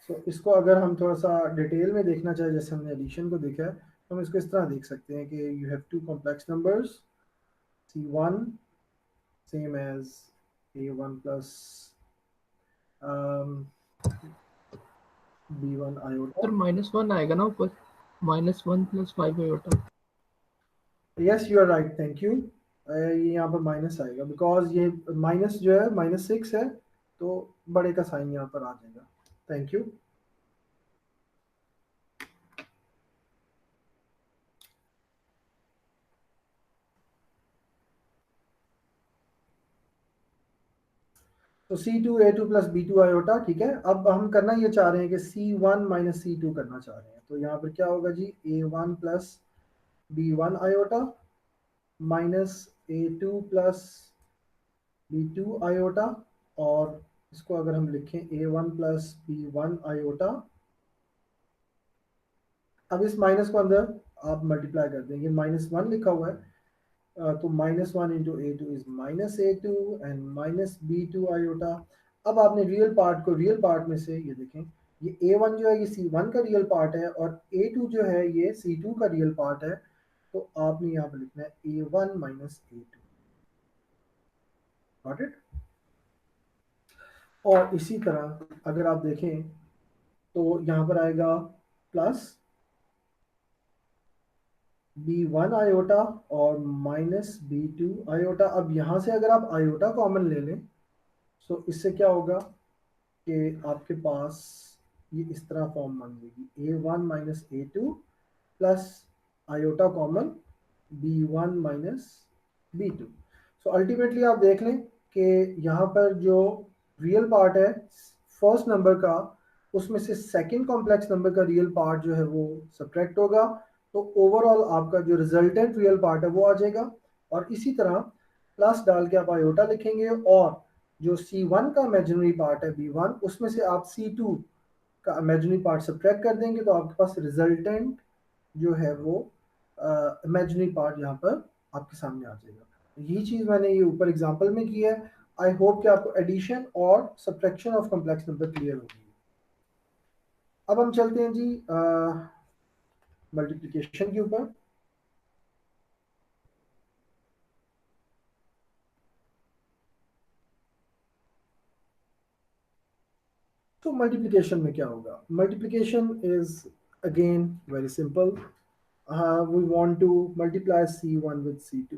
सो इसको अगर हम थोड़ा सा डिटेल में देखना चाहे, जैसे हमने एडिशन को देखा है, तो हम इसको इस तरह देख सकते हैं कि you have two complex numbers C1 same as A1 plus B1 iota. Sir -1 आएगा ना ऊपर, -1 + 5 iota. Yes you are right, thank you. ये यहाँ पर माइनस आएगा बिकॉज ये माइनस जो है -6 है, तो बड़े का साइन यहाँ पर आ जाएगा। Thank you. तो C2 A2 plus B2 iota, ठीक है। अब हम करना ये चाह रहे हैं कि C1 minus C2 करना चाह रहे हैं, तो यहाँ पर क्या होगा जी, A1 plus B1 iota minus A2 plus B2 iota, और इसको अगर हम लिखें A1 plus B1 आयोटा। अब इस माइनस को अंदर आप मल्टीप्लाई कर देंगे, -1 लिखा हुआ है, तो -1 into A2 is -A2 and -B2 iota. अब आपने रियल पार्ट को रियल पार्ट में से, ये देखें ये A1 जो है ये C1 का रियल पार्ट है और A2 जो है ये C2 का रियल पार्ट है, तो आपने यहाँ पर लिखना है A1 minus A2। Got it. और इसी तरह अगर आप देखें तो यहाँ पर आएगा प्लस B1 आयोटा और -B2 आयोटा। अब यहाँ से अगर आप आयोटा कॉमन ले लें, तो इससे क्या होगा कि आपके पास ये इस तरह फॉर्म बन जाएगी, A1 minus A2 plus iota common B1 minus B2। So ultimately आप देख लें कि यहाँ पर जो रियल पार्ट है फर्स्ट नंबर का, उसमें से सेकंड कॉम्प्लेक्स नंबर का रियल पार्ट जो है वो सब्ट्रैक्ट होगा, तो ओवरऑल आपका जो रिजल्टेंट रियल पार्ट है वो आ जाएगा। और इसी तरह प्लस डाल के आप आयोटा लिखेंगे और जो C1 का इमेजिनरी पार्ट है B1, उसमें से आप C2 का इमेजिनरी पार्ट सब्ट्रैक्ट कर देंगे, तो आपके पास रिजल्टेंट जो है वो इमेजिनरी पार्ट यहाँ पर आपके सामने आ जाएगा। यही चीज़ मैंने ये ऊपर एग्जांपल में की है। आई होप कि आपको एडिशन और subtraction of complex number clear होगी। अब हम चलते हैं जी मल्टीप्लिकेशन के ऊपर। तो मल्टीप्लिकेशन में क्या होगा, multiplication is again very simple. We want to multiply C1 with C2,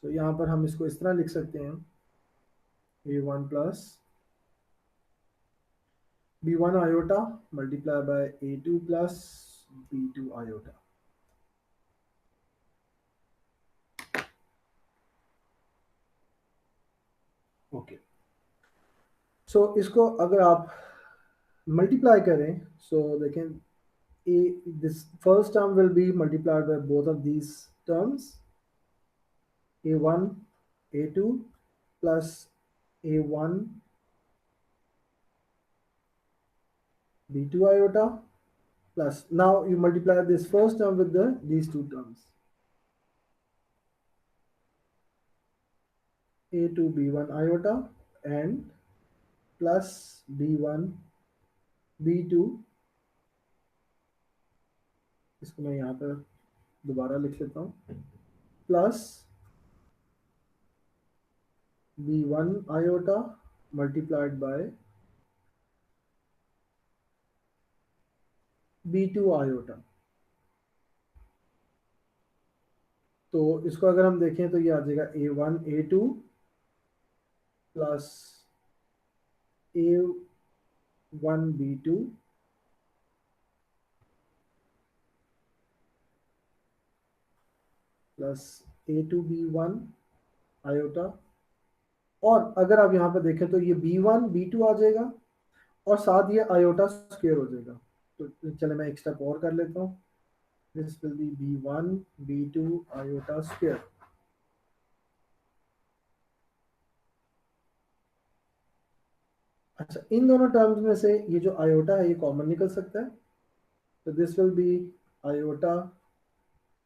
तो यहाँ पर हम इसको इस तरह लिख सकते हैं, A1 plus B1 iota multiply by A2 plus B2 iota. Okay, so इसको अगर आप मल्टीप्लाई करें, सो देखें this first term will be multiplied by both of these terms, A1 A2 plus A1 B2 iota, plus now you multiply this first term with these two terms, A2 B1 iota and plus B1 B2। इसको मैं यहाँ पर दोबारा लिख लेता हूँ, plus b1 iota multiplied by b2 iota। तो इसको अगर हम देखें तो ये आ जाएगा a1 a2 plus a1 b2 plus a2 b1 iota. और अगर आप यहाँ पर देखें तो ये b1 b2 आ जाएगा और साथ ये आयोटा स्क्वायर हो जाएगा। तो चले मैं एक स्टेप और कर लेता हूँ। This will be b1 b2 iota square. अच्छा, इन दोनों टर्म्स में से ये जो आयोटा है ये कॉमन निकल सकता है। तो this will be iota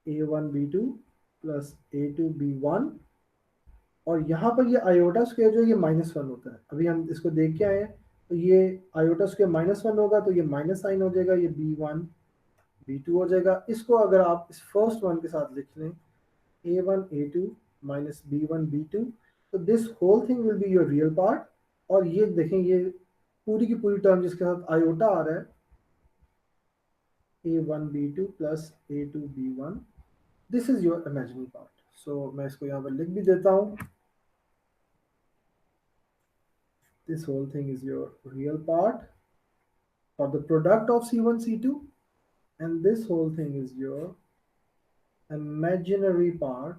a1 b2 plus a2 b1। और यहाँ पर ये आयोटा स्क्वायर जो है ये -1 होता है। अभी हम इसको देख के आए हैं तो ये आयोटा स्क्वायर -1 होगा तो ये माइनस साइन हो जाएगा, ये b1 b2 हो जाएगा। इसको अगर आप इस फर्स्ट वन के साथ लिख लें a1 a2 minus b1 b2, तो this whole thing will be your real part. और ये देखें ये पूरी की पूरी टर्म जिसके साथ आयोटा आ रहा है a1 b2 plus a2 b1, this is your imaginary part. So मैं इसको यहाँ पर लिख भी देता हूँ। This whole thing is your real part for the product of C1 C2, and this whole thing is your imaginary part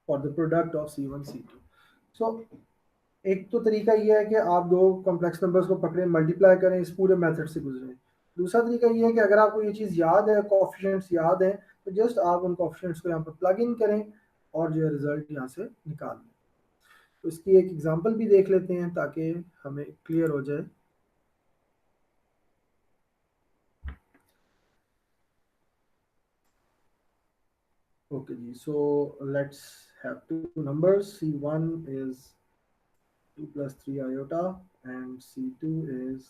for the product of C1 C2। So एक तो तरीका ये है कि आप दो कॉम्प्लेक्स नंबर्स को पकड़ें, मल्टीप्लाई करें, इस पूरे मेथड से गुजरें। दूसरा तरीका ये है कि अगर आपको ये चीज़ याद है, कोएफिशिएंट्स याद हैं, तो जस्ट आप उन कोएफिशिएंट्स को यहाँ पर प्लग इन करें और जो है रिजल्ट यहाँ से निकाल लें। तो इसकी एक एग्जांपल भी देख लेते हैं ताकि हमें क्लियर हो जाए। Okay, ji. So let's have two numbers. C1 is 2 plus 3 iota and C2 is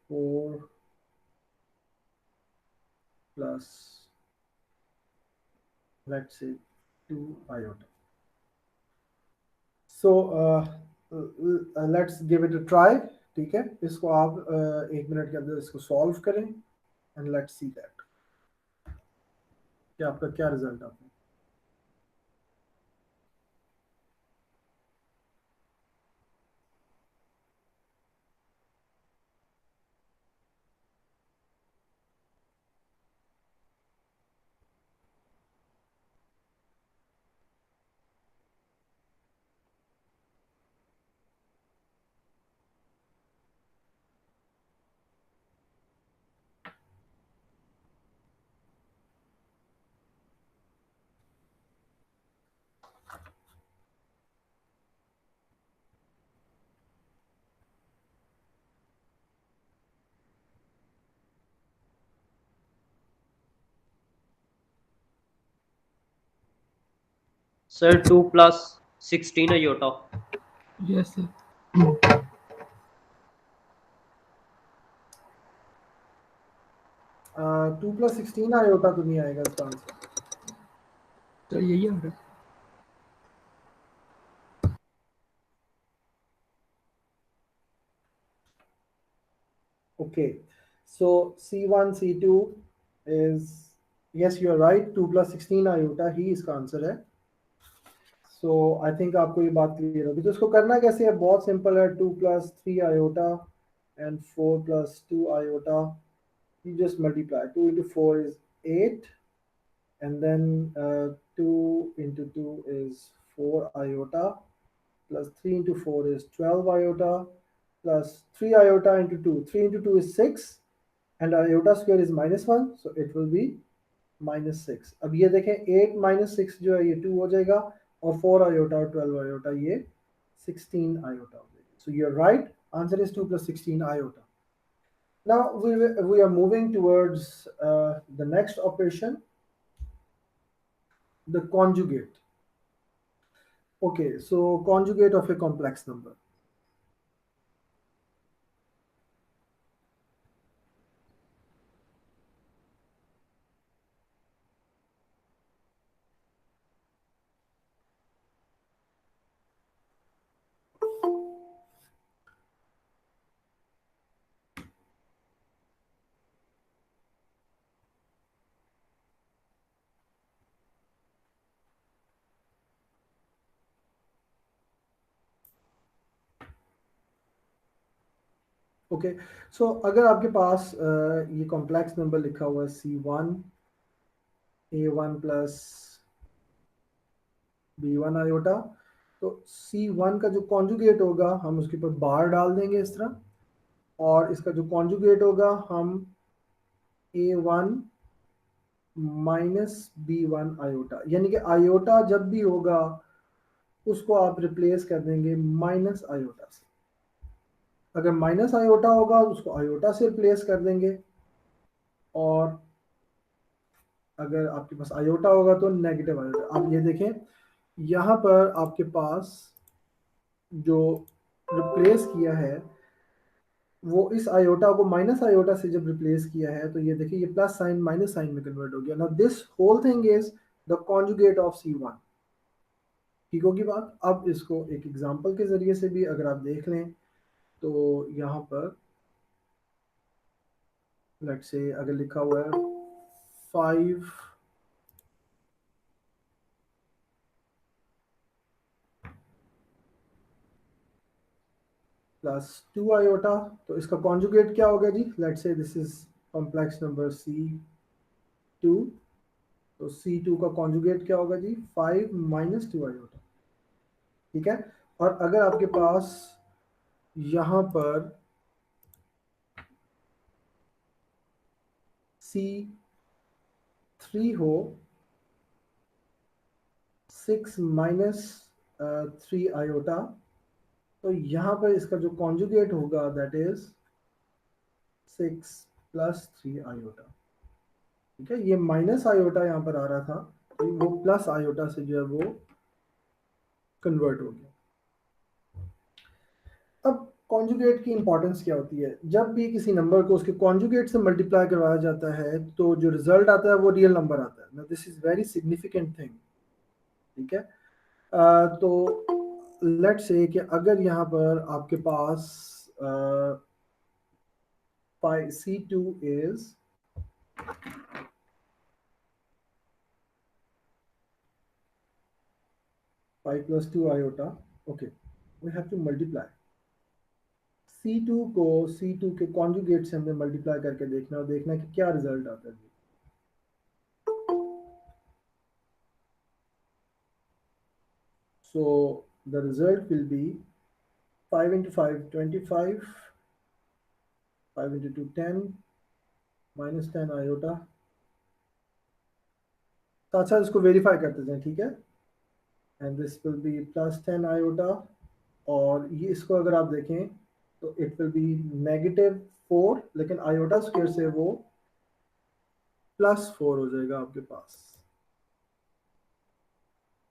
4 plus, let's say, 2 iota. So let's give it a try. ठीक है, इसको आप 1 मिनट के अंदर इसको सॉल्व करें एंड लेट्स सी दैट कि आपका क्या रिजल्ट आता है। Sir, 2 plus 16 iota. Yes, sir. 2 plus 16 iota तो नहीं आएगा इसका आंसर। सर यही आ रहा है। Okay, so C1 C2 is, yes, you are right, 2 plus 16 iota ही इसका आंसर है। So I think आपको ये बात क्लियर होगी। तो इसको करना कैसे है, बहुत सिंपल है। 2 plus 3 iota and 4 plus 2 iota, you just multiply। 2 into 4 is 8 and then 2 into 2 is 4 iota plus 3 into 4 is 12 iota plus 3 iota into 2, 3 into 2 is 6 and iota square is -1, so it will be -6। अब ये देखें 8 minus 6 जो है ये 2 हो जाएगा और 4 iota और 12 iota ये 16 iota हो जाएगा। So you're right, answer is 2 plus 16 iota। Now we are moving towards the next operation, the conjugate। Okay, so conjugate of a complex number। Okay, so अगर आपके पास ये कॉम्प्लेक्स नंबर लिखा हुआ है C1 A1 plus B1 iota, तो C1 का जो conjugate होगा हम उसके ऊपर बार डाल देंगे इस तरह, और इसका जो कॉन्जुगेट होगा हम A1 माइनस B1 आयोटा, यानी कि आयोटा जब भी होगा उसको आप रिप्लेस कर देंगे माइनस आयोटा से। अगर माइनस आयोटा होगा उसको आयोटा से रिप्लेस कर देंगे, और अगर आपके पास आयोटा होगा तो नेगेटिव आयोटा। आप ये देखें यहाँ पर आपके पास जो रिप्लेस किया है वो इस आयोटा को माइनस आयोटा से जब रिप्लेस किया है तो ये देखिए ये प्लस साइन माइनस साइन में कन्वर्ट हो गया। Now this whole thing is the conjugate of C1। ठीक होगी बात। अब इसको एक एग्जांपल के जरिए से भी अगर आप देख लें तो यहाँ पर लेट्स से अगर लिखा हुआ है 5 प्लस 2 आयोटा, तो इसका कॉन्जुगेट क्या होगा जी? Let's say this is complex number C2, तो C2 का कॉन्जुगेट क्या होगा जी? 5 माइनस 2 आयोटा। ठीक है, और अगर आपके पास यहाँ पर C3 हो 6 माइनस 3 आयोटा, तो यहाँ पर इसका जो कॉन्जुगेट होगा दैट इज 6 प्लस 3 आयोटा। ठीक है, ये माइनस आयोटा यहाँ पर आ रहा था तो वो प्लस आयोटा से जो है वो कन्वर्ट हो गया। अब कॉन्जुगेट की इंपॉर्टेंस क्या होती है? जब भी किसी नंबर को उसके कॉन्जुगेट से मल्टीप्लाई करवाया जाता है तो जो रिजल्ट आता है वो रियल नंबर आता है। Now this is very significant thing. ठीक है, तो लेट्स से कि अगर यहाँ पर आपके पास C2 is 5 plus 2 iota, okay, we have to multiply C2 को C2 के कॉन्जुगेट से हमने मल्टीप्लाई करके देखना और देखना कि क्या रिजल्ट आता है। So the result will be 5 into 5 25, 5 into 2 10, minus 10 iota। साथ साथ इसको वेरीफाई करते जाएं, ठीक है। And this will be plus 10 iota, और ये इसको अगर आप देखें तो इट विल बी -4, लेकिन आयोटा स्क्वायर से वो +4 हो जाएगा आपके पास।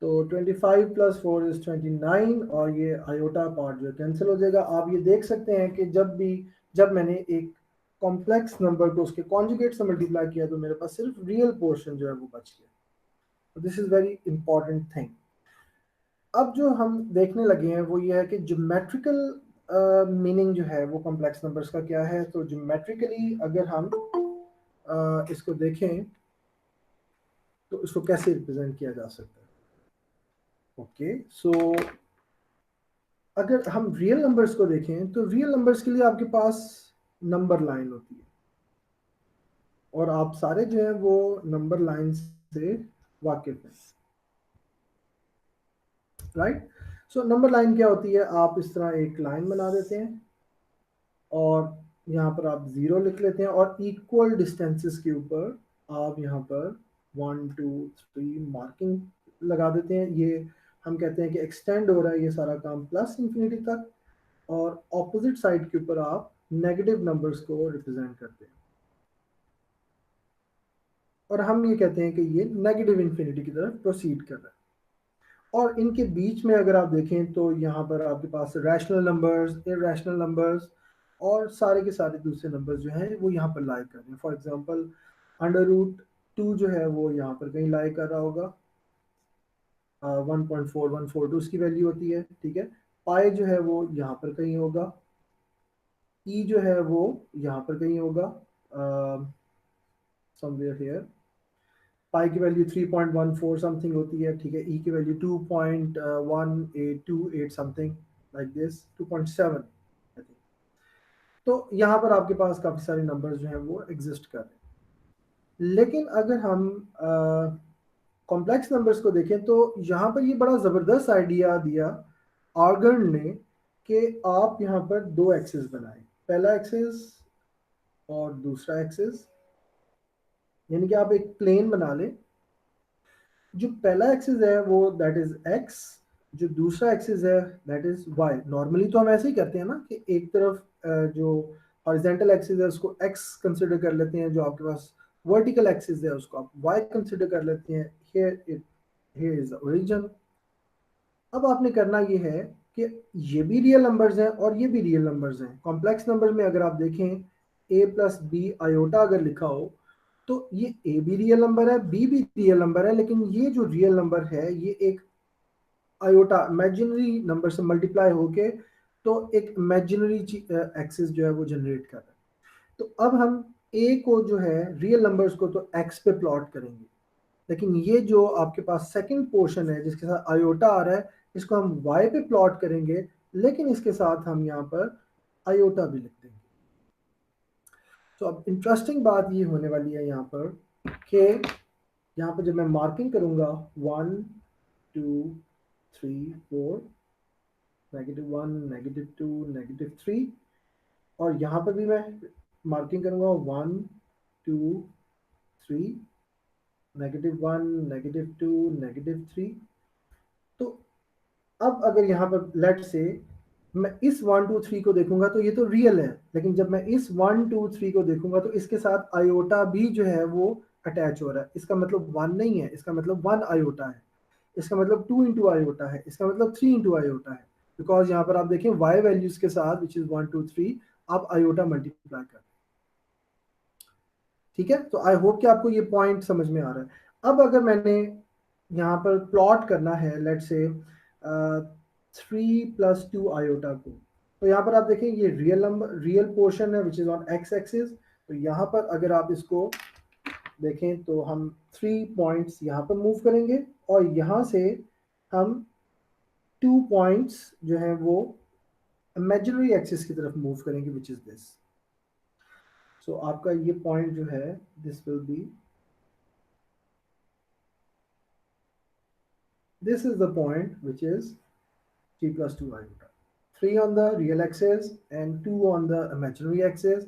तो 25 + 4 इज 29, और ये आयोटा पार्ट जो कैंसिल हो जाएगा। आप ये देख सकते हैं कि जब मैंने एक कॉम्प्लेक्स नंबर को उसके कॉन्जुगेट से मल्टीप्लाई किया तो मेरे पास सिर्फ रियल पोर्शन जो है वो बच गया। This is very important thing. अब जो हम देखने लगे हैं वो ये है कि ज्योमेट्रिकल मीनिंग जो है वो कॉम्प्लेक्स नंबर्स का क्या है। तो ज्योमेट्रिकली अगर हम इसको देखें तो इसको कैसे रिप्रेजेंट किया जा सकता है। ओके, सो अगर हम रियल नंबर्स को देखें तो रियल नंबर्स के लिए आपके पास नंबर लाइन होती है, और आप सारे जो हैं वो नंबर लाइन से वाकिफ हैं, राइट। सो नंबर लाइन क्या होती है? आप इस तरह एक लाइन बना देते हैं और यहाँ पर आप 0 लिख लेते हैं, और इक्वल डिस्टेंसेस के ऊपर आप यहाँ पर 1 2 3 मार्किंग लगा देते हैं। ये हम कहते हैं कि एक्सटेंड हो रहा है ये सारा काम प्लस इंफिनिटी तक, और ऑपोजिट साइड के ऊपर आप नेगेटिव नंबर्स को रिप्रेजेंट करते हैं, और हम ये कहते हैं कि ये नेगेटिव इंफिनिटी की तरफ प्रोसीड कर रहा है। और इनके बीच में अगर आप देखें तो यहाँ पर आपके पास रैशनल नंबर्स, इरैशनल नंबर्स और सारे के सारे दूसरे नंबर्स जो हैं वो यहाँ पर लाई कर रहे हैं। फॉर एग्जांपल √2 जो है वो यहाँ पर कहीं लाई कर रहा होगा, 1.4142 उसकी वैल्यू होती है, ठीक है। पाई जो है वो यहाँ पर कहीं होगा, ई जो है वो यहाँ पर कहीं होगा, समवेयर हियर। पाई की वैल्यू 3.14 समथिंग होती है, ठीक है। ई की value 2.1828 something like this, 2.7 I think. तो यहाँ पर आपके पास काफ़ी सारे नंबर्स जो हैं वो एग्जिस्ट कर रहे हैं। लेकिन अगर हम कॉम्प्लेक्स नंबर्स को देखें तो यहाँ पर ये बड़ा ज़बरदस्त आइडिया दिया आर्गन ने कि आप यहाँ पर दो एक्सिस बनाएं, पहला एक्सिस और दूसरा एक्सिस, यानी कि आप एक प्लेन बना लें। जो पहला एक्सिस है वो दैट इज एक्स, जो दूसरा एक्सिस है दैट इज वाई। नॉर्मली तो हम ऐसे ही करते हैं ना कि एक तरफ जो हॉरिजॉन्टल एक्सिस है उसको एक्स कंसिडर कर लेते हैं, जो आपके पास वर्टिकल एक्सिस है उसको आप वाई कंसिडर कर लेते हैं। Here is the origin. अब आपने करना ये है कि ये भी रियल नंबर्स हैं और ये भी रियल नंबर्स हैं। कॉम्प्लेक्स नंबर में अगर आप देखें a प्लस बी आयोटा अगर लिखा हो तो ये a भी रियल नंबर है, b भी रियल नंबर है, लेकिन ये जो रियल नंबर है ये एक आयोटा इमेजिनरी नंबर से मल्टीप्लाई होके तो एक इमेजिनरी एक्सिस जो है वो जनरेट कर रहा है। तो अब हम a को जो है रियल नंबर्स को तो x पे प्लॉट करेंगे, लेकिन ये जो आपके पास सेकंड पोर्शन है जिसके साथ आयोटा आ रहा है इसको हम y पे प्लॉट करेंगे, लेकिन इसके साथ हम यहाँ पर आयोटा भी लिख देंगे। तो अब इंटरेस्टिंग बात ये होने वाली है यहाँ पर कि यहाँ पर जब मैं मार्किंग करूँगा 1 2 3 4 -1 -2 -3, और यहाँ पर भी मैं मार्किंग करूँगा 1 2 3 -1 -2 -3। तो अब अगर यहाँ पर लेट से मैं इस 1 2 3 को देखूंगा तो ये तो रियल है, लेकिन जब मैं इस 1 2 3 को देखूंगा तो इसके साथ आयोटा भी जो है वो अटैच हो रहा है। इसका मतलब 1 नहीं है, इसका मतलब 1 आयोटा है, इसका मतलब 2 इंटू आयोटा है, इसका मतलब 3 इंटू आयोटा है। बिकॉज यहाँ पर आप देखें y वैल्यूज के साथ विच इज 1 2 3 आप आयोटा मल्टीप्लाई कर। ठीक है, तो आई होप कि आपको ये पॉइंट समझ में आ रहा है। अब अगर मैंने यहाँ पर प्लॉट करना है लेट से 3 + 2 आयोटा को, तो यहाँ पर आप देखें ये रियल नंबर रियल पोर्शन है which is on x axis. तो यहाँ पर अगर आप इसको देखें तो हम 3 पॉइंट्स यहाँ पर मूव करेंगे और यहाँ से हम 2 पॉइंट्स जो हैं वो इमेजिनरी एक्सिस की तरफ मूव करेंगे विच इज दिस। सो आपका ये पॉइंट जो है this will be, this is the point which is 3 + 2 iota, 3 on the real axis and 2 on the imaginary axis.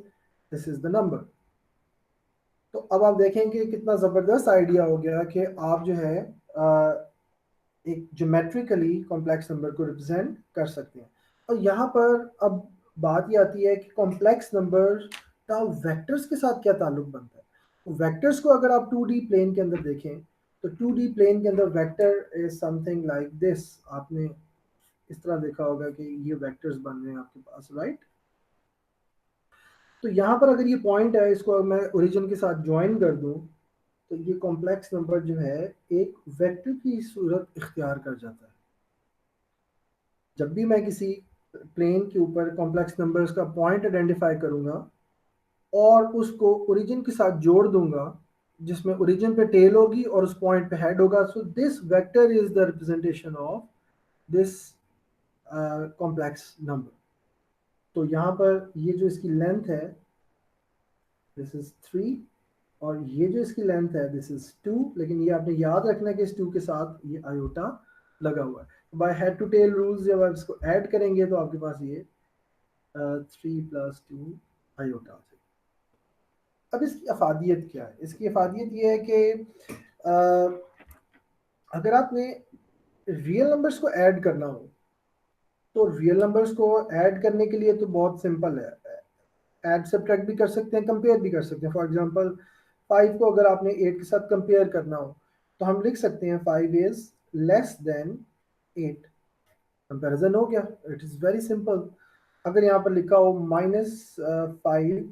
This is the number. तो अब आप देखेंगे कितना ज़बरदस्त आइडिया हो गया कि आप जो है एक ज्योमेट्रिकली कॉम्प्लेक्स नंबर को रिप्रेजेंट कर सकते हैं। और यहाँ पर अब बात ये आती है कि कॉम्प्लेक्स नंबर का वेक्टर्स के साथ क्या ताल्लुक बनता है। वेक्टर्स को अगर आप 2D प्लेन के अंदर देखें तो 2D प्लेन के अंदर vector is something like this. आपने इस तरह देखा होगा कि ये वेक्टर्स बन रहे हैं आपके पास, राइट। तो यहाँ पर अगर ये पॉइंट है इसको मैं ओरिजिन के साथ ज्वाइन कर दूं तो ये कॉम्प्लेक्स नंबर जो है एक वेक्टर की सूरत इख्तियार कर जाता है। जब भी मैं किसी प्लेन के ऊपर कॉम्प्लेक्स नंबर्स का पॉइंट आइडेंटिफाई करूंगा और उसको ओरिजिन के साथ जोड़ दूंगा जिसमें ओरिजिन पे टेल होगी और उस पॉइंट पे हेड होगा, so this vector is the representation of this complex number. तो यहाँ पर ये जो इसकी लेंथ है दिस इज 3 और ये जो इसकी लेंथ है दिस इज 2, लेकिन ये आपने याद रखना है कि इस 2 के साथ ये आयोटा लगा हुआ है। By head to tail rules जब आप इसको ऐड करेंगे तो आपके पास ये 3 + 2 आयोटा आ जाएगा। अब इसकी अफादियत क्या है? इसकी अफादियत ये है कि अगर आपने रियल नंबर्स को ऐड करना हो तो रियल नंबर्स को ऐड करने के लिए तो बहुत सिंपल है, ऐड सब्ट्रैक्ट भी कर सकते हैं, कंपेयर भी कर सकते हैं। फॉर एग्जांपल 5 को अगर आपने 8 के साथ कंपेयर करना हो तो हम लिख सकते हैं 5 इज लेस देन 8। कंपैरिजन हो गया, इट इज़ वेरी सिंपल। अगर यहाँ पर लिखा हो -5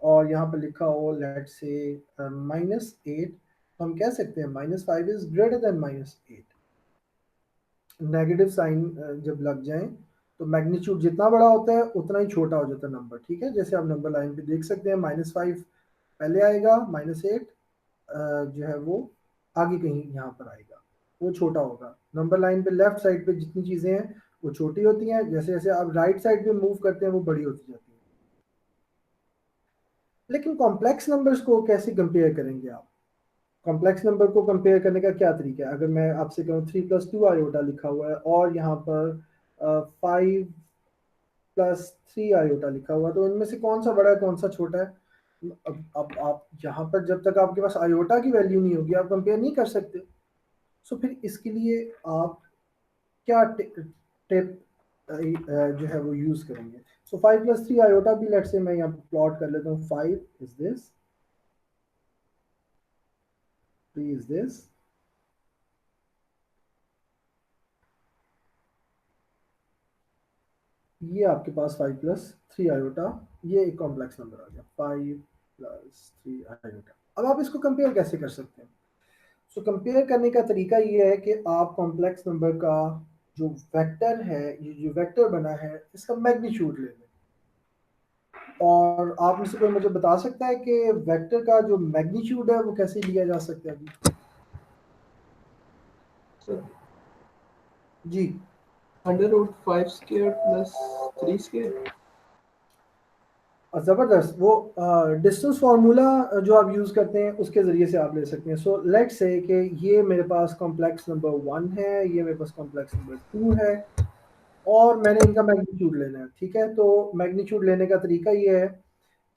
और यहाँ पर लिखा हो लेट से -8 तो हम कह सकते हैं -5 is greater than -8। Negative sign जब लग जाए तो मैग्नीट्यूड जितना बड़ा होता है उतना ही छोटा हो जाता है नंबर। ठीक है, जैसे आप नंबर लाइन पे देख सकते हैं -5 पहले आएगा, -8 जो है वो आगे कहीं यहाँ पर आएगा, वो छोटा होगा। नंबर लाइन पे लेफ्ट साइड पे जितनी चीज़ें हैं वो छोटी होती हैं, जैसे जैसे आप राइट साइड पे मूव करते हैं वो बड़ी होती जाती है। लेकिन कॉम्प्लेक्स नंबर्स को कैसे कंपेयर करेंगे आप? कॉम्प्लेक्स नंबर को कंपेयर करने का क्या तरीका है? अगर मैं आपसे कहूँ 3+2 आयोटा लिखा हुआ है और यहाँ पर 5+3 आयोटा लिखा हुआ है, तो इनमें से कौन सा बड़ा है कौन सा छोटा है? अब आप यहाँ पर जब तक आपके पास आयोटा की वैल्यू नहीं होगी आप कंपेयर नहीं कर सकते। सो फिर इसके लिए आप क्या टिप जो है वो यूज करेंगे? सो 5+3 आयोटा भी लेट्स से मैं यहाँ पर प्लॉट कर लेता हूँ। 5 इज दिस, 3 इज दिस, ये आपके पास 5+3 आयोटा, ये एक कॉम्प्लेक्स नंबर आ गया 5+3 आयोटा। अब आप इसको कंपेयर कैसे कर सकते हैं? सो कंपेयर करने का तरीका ये है कि आप कॉम्प्लेक्स नंबर का जो वेक्टर है, ये जो वेक्टर बना है, इसका मैग्नीट्यूड ले लें। और आप में से कोई मुझे बता सकता है कि वेक्टर का जो मैग्नीट्यूड है वो कैसे लिया जा सकता है? अभी सर जी, √5 स्क्वायर प्लस 3 स्क्वायर। ज़बरदस्त। वो डिस्टेंस फार्मूला जो आप यूज़ करते हैं उसके ज़रिए से आप ले सकते हैं। सो लेट्स से कि ये मेरे पास कॉम्प्लेक्स नंबर 1 है, ये मेरे पास कॉम्प्लेक्स नंबर 2 है और मैंने इनका मैग्नीट्यूड लेना है। ठीक है, तो मैग्नीट्यूड लेने का तरीका ये है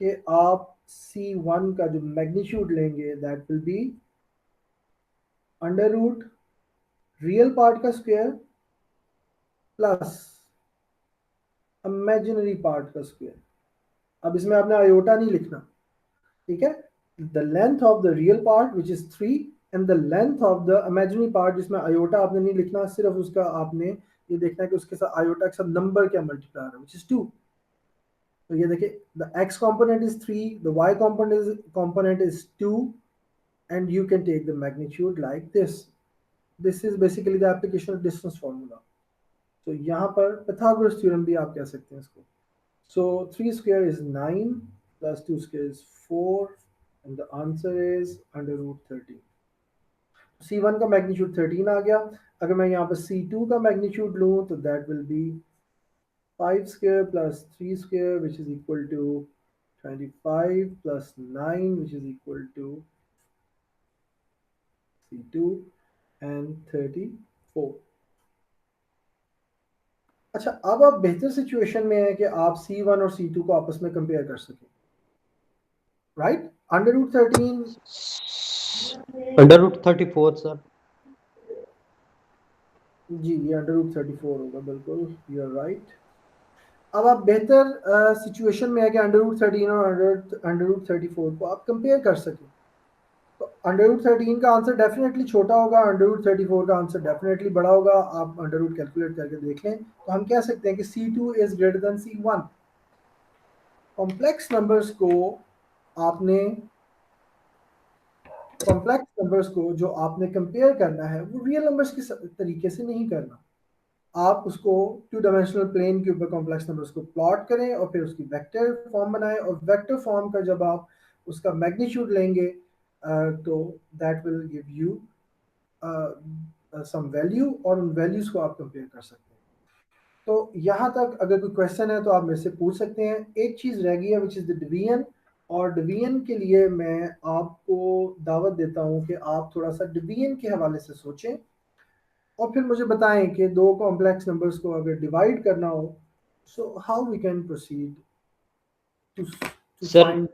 कि आप C1 का जो मैग्नीट्यूड लेंगे that will be under root real part का स्क्वायर प्लस इमेजिनरी पार्ट का स्क्वायर। अब इसमें आपने आयोटा नहीं लिखना, ठीक है? The length of the real part which is 3 and the length of the imaginary part, जिसमें आयोटा आपने नहीं लिखना, सिर्फ उसका आपने ये देखना है कि उसके साथ आयोटा के साथ नंबर क्या मल्टीप्लाई है, विच इज 2। तो ये देखिए, the x component is 3, the y component is 2, and you can take the magnitude like this. This is basically the application of distance formula. तो यहाँ पर Pythagoras theorem भी आप कह सकते हैं इसको। So 3 square is 9 plus 2 square is 4 and the answer is under root 13. C1 का मैग्नीट्यूड 13 आ गया। अगर मैं यहाँ पर C2 का मैग्नीट्यूड लूँ तो that will B 5 square plus 3 square which is equal to 25 plus 9 which is equal to C2 and 34। अच्छा, अब आप बेहतर सिचुएशन में है कि आप C1 और C2 को आपस में कंपेयर कर सकें, राइट? Under root 13 √34 sir. जी, ये अंडर रूट 34 होगा, बिल्कुल यू आर राइट। अब आप बेहतर सिचुएशन में है कि अंडर रूट 13 और अंडर रूट 34 को आप कंपेयर कर सकें। तो अंडर रूट 13 का आंसर डेफिनेटली छोटा होगा, अंडर रूट 34 का आंसर डेफिनेटली बड़ा होगा। आप अंडर रूट कैलकुलेट करके देख लें तो हम कह सकते हैं कि C2 is greater then C1। Complex numbers को आपने जो आपने कंपेयर करना है वो रियल नंबर्स के तरीके से नहीं करना। आप उसको 2 डायमेंशनल प्लेन के ऊपर कॉम्प्लेक्स नंबर्स को प्लॉट करें और फिर उसकी वेक्टर फॉर्म बनाएं, और वेक्टर फॉर्म का जब आप उसका मैग्नीट्यूड लेंगे तो that will give you some value, और उन वैल्यूज को आप कंपेयर कर सकते हैं। तो यहाँ तक अगर कोई क्वेश्चन है तो आप मेरे से पूछ सकते हैं। एक चीज़ रह गई है विच इज़ द डिवीजन, और डिवीजन के लिए मैं आपको दावत देता हूँ कि आप थोड़ा सा डिवीजन के हवाले से सोचें और फिर मुझे बताएं कि दो कॉम्प्लेक्स नंबर्स को अगर डिवाइड करना हो, so how we can proceed to sir find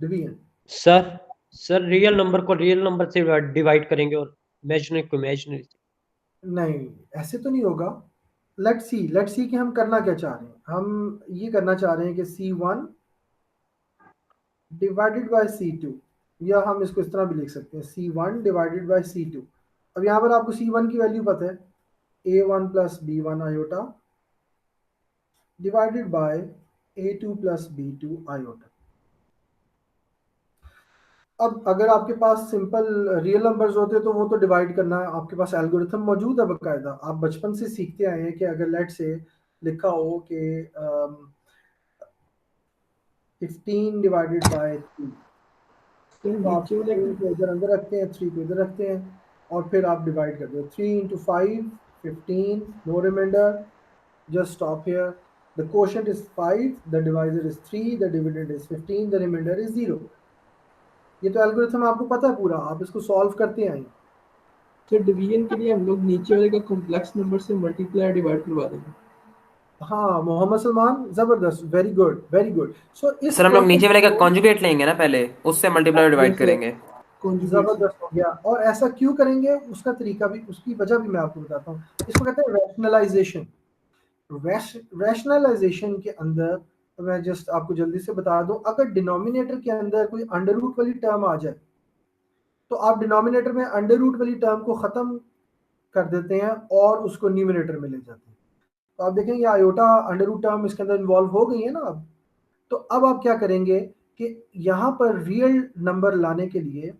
division. Sir sir real number को रियल नंबर से डिवाइड करेंगे और इमेजिनरी को इमेजिनरी से। नहीं, ऐसे तो नहीं होगा। लेट्स सी कि हम करना क्या चाह रहे हैं। हम ये करना चाह रहे हैं कि C1 डिवाइडेड बाय C2, या हम इसको इस तरह भी लिख सकते हैं C1 डिवाइडेड बाय C2। अब यहाँ पर आपको C1 की वैल्यू पता है, A1 plus B1 iota divided by A2 plus B2 iota. अब अगर आपके पास सिंपल रियल नंबर्स होते तो वो तो डिवाइड करना है, आपके पास एल्गोरिथम मौजूद है बाकायदा। आप बचपन से सीखते आए हैं कि अगर लेट से लिखा हो कि 15 डिवाइडेड बाय 3, तो आप 15 को इधर अंदर रखते हैं, 3 को इधर रखते हैं और फिर आप डिवाइड करते हो 3 into 5 15, no remainder, just stop here the quotient is 5, the divisor is 3, the dividend is 15, the remainder is 0. ये तो एल्गोरिथम आपको पता है पूरा, आप इसको सॉल्व करते आए। सर डिवीजन के लिए हम लोग नीचे वाले का कॉम्प्लेक्स नंबर से मल्टीप्लाई डिवाइड करवा देंगे। हाँ मोहम्मद सलमान, जबरदस्त, वेरी गुड वेरी गुड। सो इस सर हम लोग नीचे वाले का को कॉन्जुगेट लेंगे ना पहले, उससे मल्टीप्लाई डिवाइड करेंगे। जबरदस्त हो गया। और ऐसा क्यों करेंगे, उसका तरीका भी, उसकी वजह भी मैं आपको बताता हूँ। इसको कहते हैं रैशनलाइजेशन। रैशनलाइजेशन के अंदर मैं जस्ट आपको जल्दी से बता दूं, अगर डिनोमिनेटर के अंदर कोई अंडर रूट वाली टर्म आ जाए तो आप डिनोमिनेटर में अंडर रूट वाली टर्म को खत्म कर देते हैं और उसको न्यूमिनेटर में ले जाते हैं। तो आप देखेंगे आयोटा अंडर रूट टर्म इसके अंदर इन्वॉल्व हो गई है ना अब। तो अब आप क्या करेंगे कि यहाँ पर रियल नंबर लाने के लिए,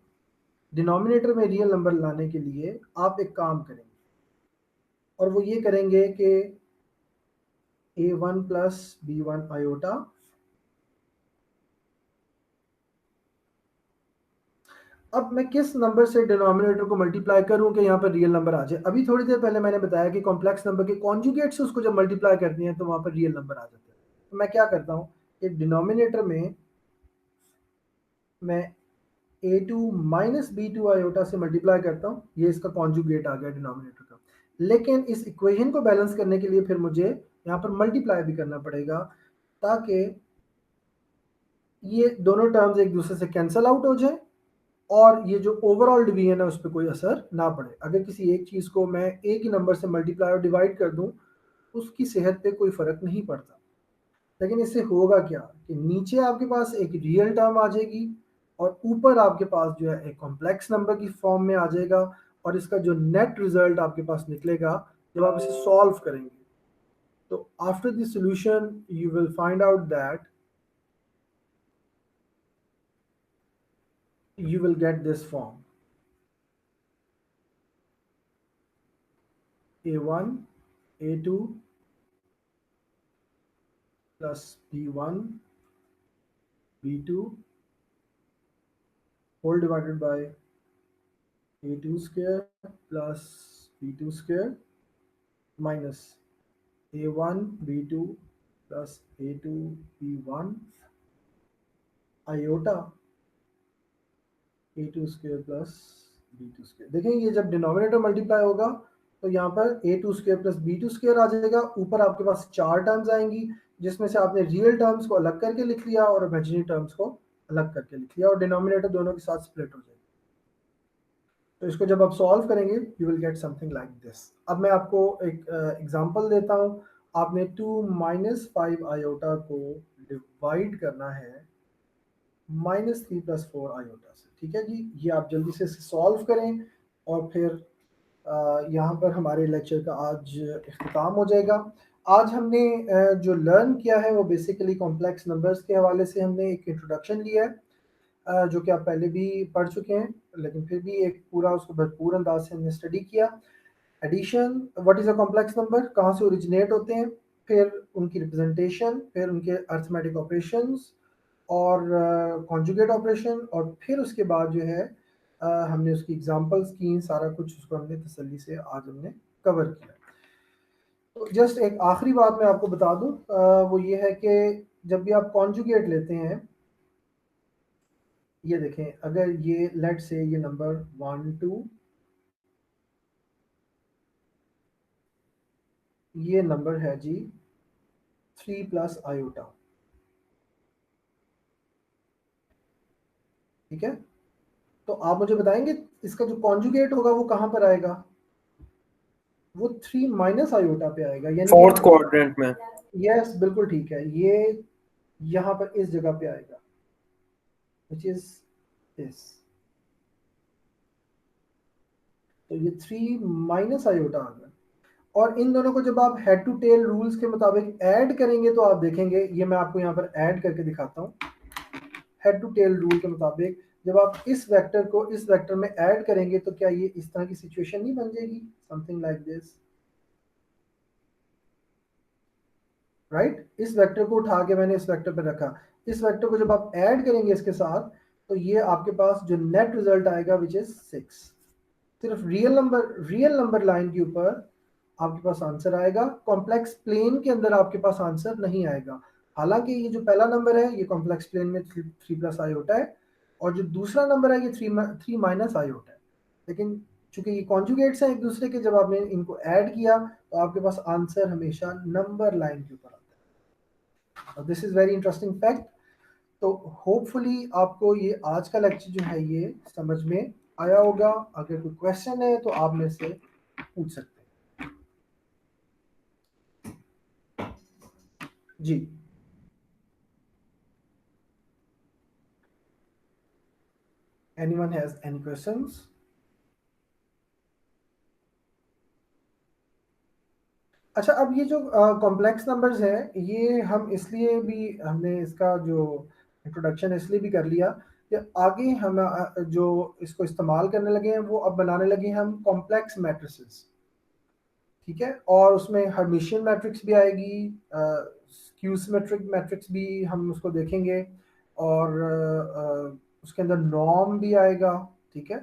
डिनोमिनेटर में रियल नंबर लाने के लिए आप एक काम करेंगे, और वो ये करेंगे कि a1 प्लस b1 आयोटा अब मैं किस नंबर से डिनोमिनेटर को मल्टीप्लाई करूं कि यहाँ पर रियल नंबर आ जाए। अभी थोड़ी देर पहले मैंने बताया कि कॉम्प्लेक्स नंबर के कॉन्जुगेट से उसको जब मल्टीप्लाई करते हैं तो वहां पर रियल नंबर आ जाते हैं। तो मैं क्या करता हूँ कि डिनोमिनेटर में मैं a2 माइनस b2 आयोटा से मल्टीप्लाई करता हूँ, ये इसका कॉन्जुगेट आ गया डिनोमिनेटर का। लेकिन इस इक्वेशन को बैलेंस करने के लिए फिर मुझे यहाँ पर मल्टीप्लाई भी करना पड़ेगा, ताकि ये दोनों टर्म्स एक दूसरे से कैंसल आउट हो जाए और ये जो ओवरऑल डिवीजन है उस पर कोई असर ना पड़े। अगर किसी एक चीज़ को मैं एक ही नंबर से मल्टीप्लाई और डिवाइड कर दूं, उसकी सेहत पे कोई फ़र्क नहीं पड़ता। लेकिन इससे होगा क्या कि नीचे आपके पास एक रियल टर्म आ जाएगी और ऊपर आपके पास जो है एक कॉम्प्लेक्स नंबर की फॉर्म में आ जाएगा, और इसका जो नेट रिजल्ट आपके पास निकलेगा जब आप इसे सॉल्व करेंगे, तो after the solution you will find out that you will get this form: a1 a2 plus b1 b2 whole divided by a2 square plus b2 square minus a1 b2 plus a2 b1 iota a2 square plus b2 square। देखें ये जब denominator multiply होगा तो यहाँ पर a2 square plus b2 square आ जाएगा। ऊपर आपके पास चार टर्म्स आएंगी जिसमें से आपने रियल टर्म्स को अलग करके लिख लिया और इमेजिनरी टर्म्स को अलग करके लिख लिया, और डिनोमिनेटर दोनों के साथ स्प्लिट हो जाएगा। तो इसको जब आप सॉल्व करेंगे you will get something like this. अब मैं आपको एक एग्जांपल देता हूँ। आपने 2 माइनस 5 आयोटा को डिवाइड करना है -3 + 4 आयोटा से। ठीक है जी, ये आप जल्दी से सॉल्व करें और फिर यहाँ पर हमारे लेक्चर का आज इख्तिताम हो जाएगा। आज हमने जो लर्न किया है वो बेसिकली कॉम्प्लेक्स नंबर्स के हवाले से हमने एक इंट्रोडक्शन लिया है, जो कि आप पहले भी पढ़ चुके हैं, लेकिन फिर भी एक पूरा उसको भरपूर अंदाज से हमने स्टडी किया। Addition, what is a complex number, कहाँ से ओरिजिनेट होते हैं, फिर उनकी रिप्रेजेंटेशन, फिर उनके अर्थमेटिक ऑपरेशंस और कॉन्जुगेट ऑपरेशन, और फिर उसके बाद जो है हमने उसकी एग्जांपल्स की, सारा कुछ उसको हमने तसल्ली से आज हमने कवर किया। तो जस्ट एक आखिरी बात मैं आपको बता दूं, वो ये है कि जब भी आप कॉन्जुगेट लेते हैं, ये देखें, अगर ये लेट से ये नंबर 1 2, ये नंबर है जी 3 प्लस आयोटा। ठीक है, तो आप मुझे बताएंगे इसका जो कॉन्जुगेट होगा वो कहां पर आएगा? वो 3 माइनस आयोटा पे आएगा, यानी फोर्थ क्वाड्रेंट में। यस बिल्कुल ठीक है, ये यहाँ पर इस जगह पे आएगा, which is this। तो ये 3 माइनस आयोटा आ गया, और इन दोनों को जब आप हेड टू टेल रूल्स के मुताबिक ऐड करेंगे तो आप देखेंगे, ये मैं आपको यहाँ पर ऐड करके दिखाता हूँ। हेड टू टेल रूल के मुताबिक जब आप इस वेक्टर को इस वेक्टर में ऐड करेंगे तो क्या ये इस तरह की सिचुएशन नहीं बन जाएगी, समथिंग लाइक दिस, राइट? इस वेक्टर को उठा के मैंने इस वेक्टर पे रखा, इस वेक्टर को जब आप ऐड करेंगे इसके साथ तो ये आपके पास जो नेट रिजल्ट आएगा विच इज 6। सिर्फ रियल नंबर लाइन के ऊपर आपके पास आंसर आएगा। कॉम्प्लेक्स प्लेन के अंदर आपके पास आंसर नहीं आएगा। हालांकि ये जो पहला नंबर है ये कॉम्प्लेक्स प्लेन में 3 प्लस आयोटा है, और जो दूसरा नंबर है ये 3 माइनस आयोटा है। लेकिन चूंकि ये कॉन्जुगेट्स हैं एक दूसरे के, जब आपने इनको ऐड किया तो आपके पास आंसर हमेशा नंबर लाइन के ऊपर आता है। This is very interesting fact. तो होपफुली आपको ये आज का लेक्चर जो है ये समझ में आया होगा। अगर कोई क्वेश्चन है तो आप मेरे से पूछ सकते हैं। जी, anyone has any questions? अच्छा, अब ये जो कॉम्प्लेक्स नंबर्स है ये हम इसलिए भी हमने इसका जो इंट्रोडक्शन इसलिए भी कर लिया कि आगे हम जो इसको इस्तेमाल करने लगे हैं वो अब बनाने लगे हैं हम कॉम्प्लेक्स मैट्रिसेस, ठीक है। और उसमें हर्मिशियन मैट्रिक्स भी आएगी, स्क्यू सिमेट्रिक मैट्रिक्स भी हम उसको देखेंगे, और उसके अंदर नॉर्म भी आएगा, ठीक है।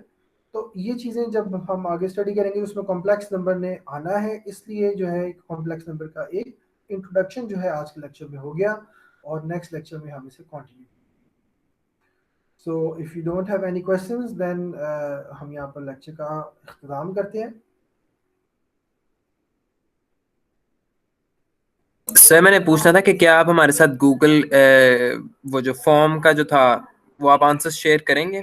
तो ये चीज़ें जब हम आगे स्टडी करेंगे तो उसमें कॉम्प्लेक्स नंबर ने आना है, इसलिए जो है कॉम्प्लेक्स नंबर का एक इंट्रोडक्शन जो है आज के लेक्चर में हो गया, और नेक्स्ट लेक्चर में हम इसे continue. So if you don't have any questions then हम यहाँ पर लेक्चर का इख्तिताम करते हैं। सर मैंने पूछना था कि क्या आप हमारे साथ गूगल वो जो फॉर्म का जो था वो आप आंसर्स शेयर करेंगे?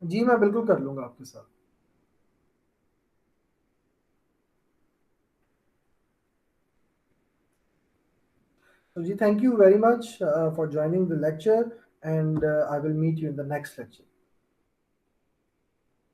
जी मैं बिल्कुल कर लूँगा आपके साथ। So, Ji, thank you very much for joining the lecture, and I will meet you in the next lecture.